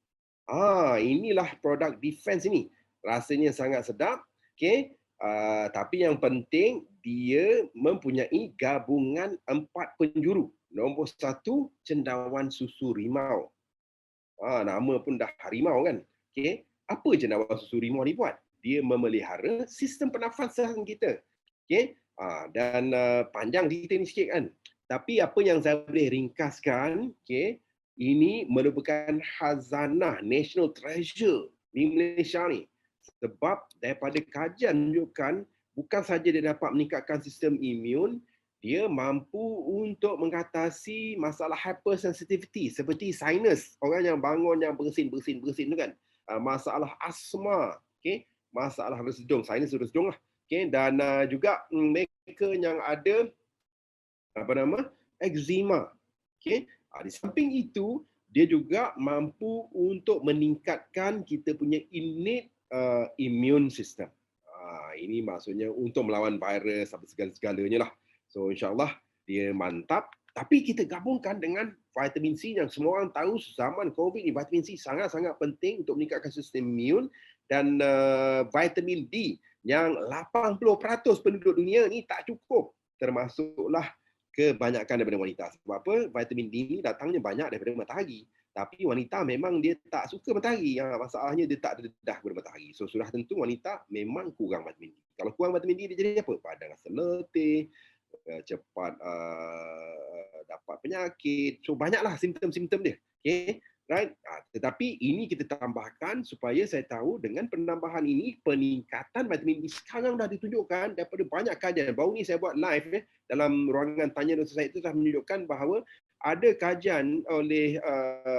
[SPEAKER 3] Inilah produk defense ini. Rasanya sangat sedap. Okay? Tapi yang penting, dia mempunyai gabungan 4 penjuru. Nombor 1, cendawan susu rimau. Nama pun dah harimau kan. Okay? Apa cendawan susu rimau ni buat? Dia memelihara sistem pernafasan kita. Okay? Dan panjang cerita ni sikit kan. Tapi apa yang saya boleh ringkaskan, okay, ini merupakan khazanah national treasure di Malaysia ni. Sebab daripada kajian menunjukkan bukan saja dia dapat meningkatkan sistem imun, dia mampu untuk mengatasi masalah hypersensitivity seperti sinus. Orang yang bangun yang bersin tu kan. Masalah asma, okay? Masalah resedung, sinus resedung lah. Okay? Dan juga mereka yang ada eczema. Okay? Di samping itu, dia juga mampu untuk meningkatkan kita punya innate immune system. Ini maksudnya untuk melawan virus apa segala-galanya lah. So insyaAllah dia mantap. Tapi kita gabungkan dengan vitamin C yang semua orang tahu zaman COVID ni, vitamin C sangat-sangat penting untuk meningkatkan sistem imun. Dan vitamin D yang 80% penduduk dunia ni tak cukup. Termasuklah kebanyakan daripada wanita. Sebab apa? Vitamin D ni datangnya banyak daripada matahari. Tapi wanita memang dia tak suka matahari. Masalahnya dia tak ada dedah guna matahari. So sudah tentu wanita memang kurang vitamin D. Kalau kurang vitamin D dia jadi apa? Badan rasa letih, cepat dapat penyakit. So banyaklah simptom-simptom dia. Okay? Right? Tetapi ini kita tambahkan supaya saya tahu dengan penambahan ini, peningkatan vitamin D sekarang dah ditunjukkan daripada banyak kajian. Baru ni saya buat live dalam ruangan tanya dan saya itu dah menunjukkan bahawa ada kajian oleh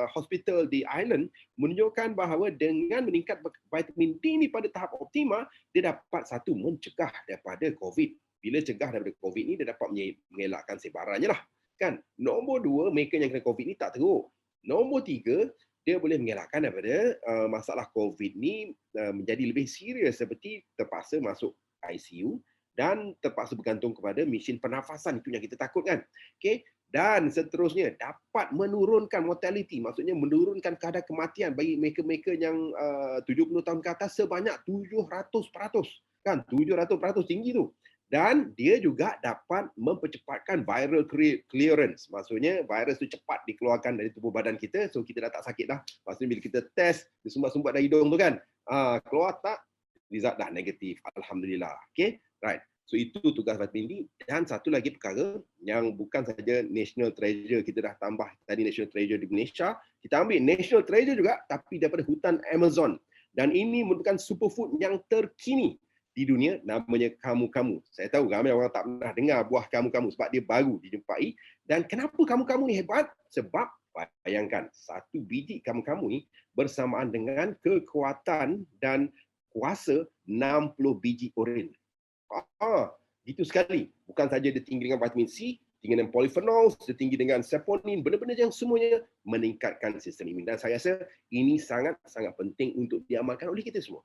[SPEAKER 3] hospital di Ireland menunjukkan bahawa dengan meningkat vitamin D ini pada tahap optima, dia dapat satu mencegah daripada COVID. Bila cegah daripada COVID ni, dia dapat mengelakkan sebarannya lah. Kan? Nombor 2, mereka yang kena COVID ni tak teruk. Nombor 3, dia boleh mengelakkan daripada masalah COVID ni menjadi lebih serius seperti terpaksa masuk ICU dan terpaksa bergantung kepada mesin pernafasan. Itu yang kita takutkan. Okay? Dan seterusnya dapat menurunkan mortality, maksudnya menurunkan kadar kematian bagi mereka-mereka yang 70 tahun ke atas sebanyak 700%. Kan? 700% tinggi tu. Dan dia juga dapat mempercepatkan viral clearance. Maksudnya virus tu cepat dikeluarkan dari tubuh badan kita, so kita dah tak sakit dah. Maksudnya bila kita test, dia sumbat-sumbat dari hidung tu kan, keluar tak, result dah negatif. Alhamdulillah. Okay? Right. So itu tugas vitamin D. Dan satu lagi perkara yang bukan saja National Treasure, kita dah tambah tadi National Treasure di Malaysia, kita ambil National Treasure juga tapi daripada hutan Amazon. Dan ini merupakan superfood yang terkini di dunia, namanya kamu-kamu. Saya tahu ramai orang tak pernah dengar buah kamu-kamu sebab dia baru dijumpai. Dan kenapa kamu-kamu ni hebat? Sebab bayangkan, satu biji kamu-kamu ni bersamaan dengan kekuatan dan kuasa 60 biji urin. Gitu sekali. Bukan saja dia tinggi dengan vitamin C, tinggi dengan polyphenols, dia tinggi dengan saponin, benda-benda yang semuanya meningkatkan sistem imun. Dan saya rasa ini sangat-sangat penting untuk diamalkan oleh kita semua.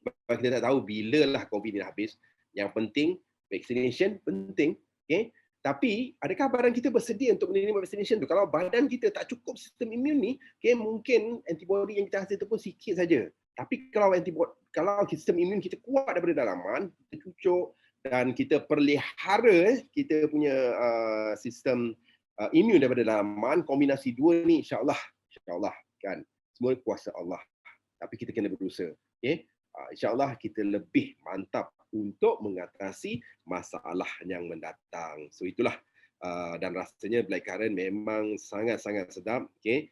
[SPEAKER 3] Sebab kita tak tahu bila lah COVID ini habis. Yang penting, vaccination penting. Okay? Tapi, adakah badan kita bersedia untuk menerima vaccination tu? Kalau badan kita tak cukup sistem imun ni, okay, mungkin antibody yang kita hasil tu pun sikit saja. Tapi kalau sistem imun kita kuat daripada dalaman, kita cucuk dan kita pelihara kita punya sistem imun daripada dalaman, kombinasi dua ni insya-Allah kan, semua kuasa Allah. Tapi kita kena berusaha. Okay? InsyaAllah kita lebih mantap untuk mengatasi masalah yang mendatang. So itulah. Dan rasanya blackcurrant memang sangat-sangat sedap. Okay?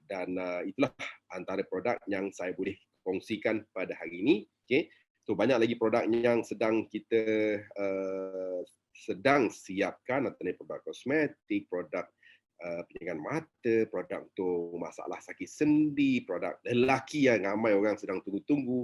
[SPEAKER 3] Dan itulah antara produk yang saya boleh kongsikan pada hari ini. Okay? So banyak lagi produk yang sedang kita sedang siapkan, antara produk kosmetik, produk penjagaan mata, produk untuk masalah sakit sendi, produk lelaki yang ramai orang sedang tunggu-tunggu,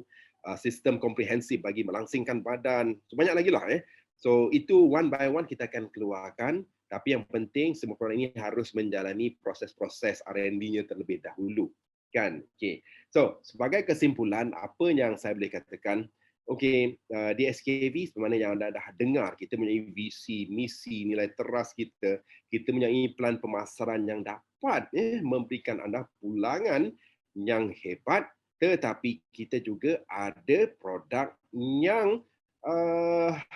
[SPEAKER 3] sistem komprehensif bagi melangsingkan badan. So banyak lagi lah. So itu one by one kita akan keluarkan. Tapi yang penting semua produk ini harus menjalani proses-proses R&D-nya terlebih dahulu. Kan? Okay. So sebagai kesimpulan, apa yang saya boleh katakan, okey, di SKV sebenarnya yang anda dah dengar, kita mempunyai visi, misi, nilai teras kita mempunyai plan pemasaran yang dapat memberikan anda pulangan yang hebat, tetapi kita juga ada produk yang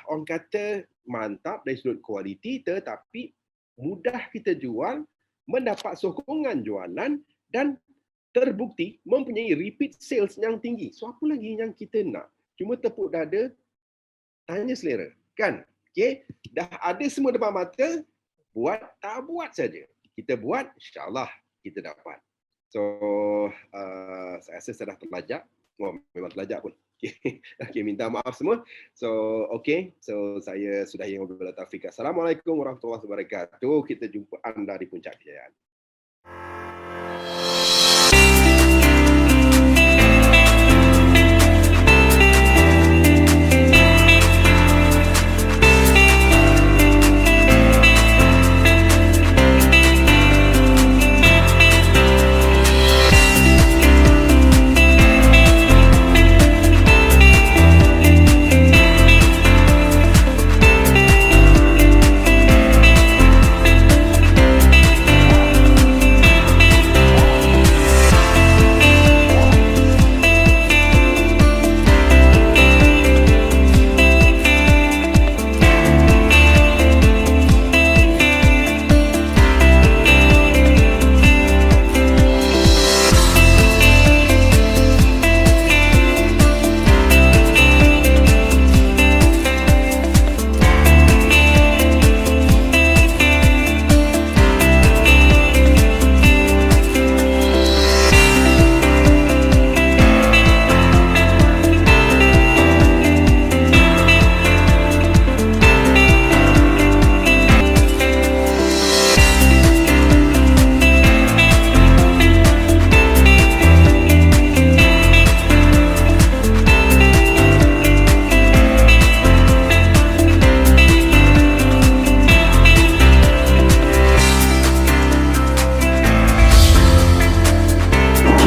[SPEAKER 3] orang kata mantap dari sudut kualiti, tetapi mudah kita jual, mendapat sokongan jualan dan terbukti mempunyai repeat sales yang tinggi. So apa lagi yang kita nak? Cuma tepuk dada, tanya selera. Kan? Okay? Dah ada semua depan mata, buat tak buat saja. Kita buat, insyaAllah kita dapat. So, saya rasa saya dah terlajak. Oh, memang terlajak pun. Okay, minta maaf semua. So, okay. So, saya sudahi wabillahi taufiq. Assalamualaikum warahmatullahi wabarakatuh. Kita jumpa anda di Puncak Kejayaan.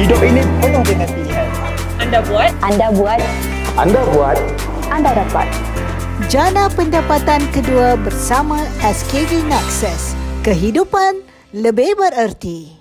[SPEAKER 6] Hidup ini penuh dengan pilihan.
[SPEAKER 5] Anda buat,
[SPEAKER 6] Anda buat, Anda dapat.
[SPEAKER 7] Jana pendapatan kedua bersama SKB Nexus. Kehidupan lebih bererti.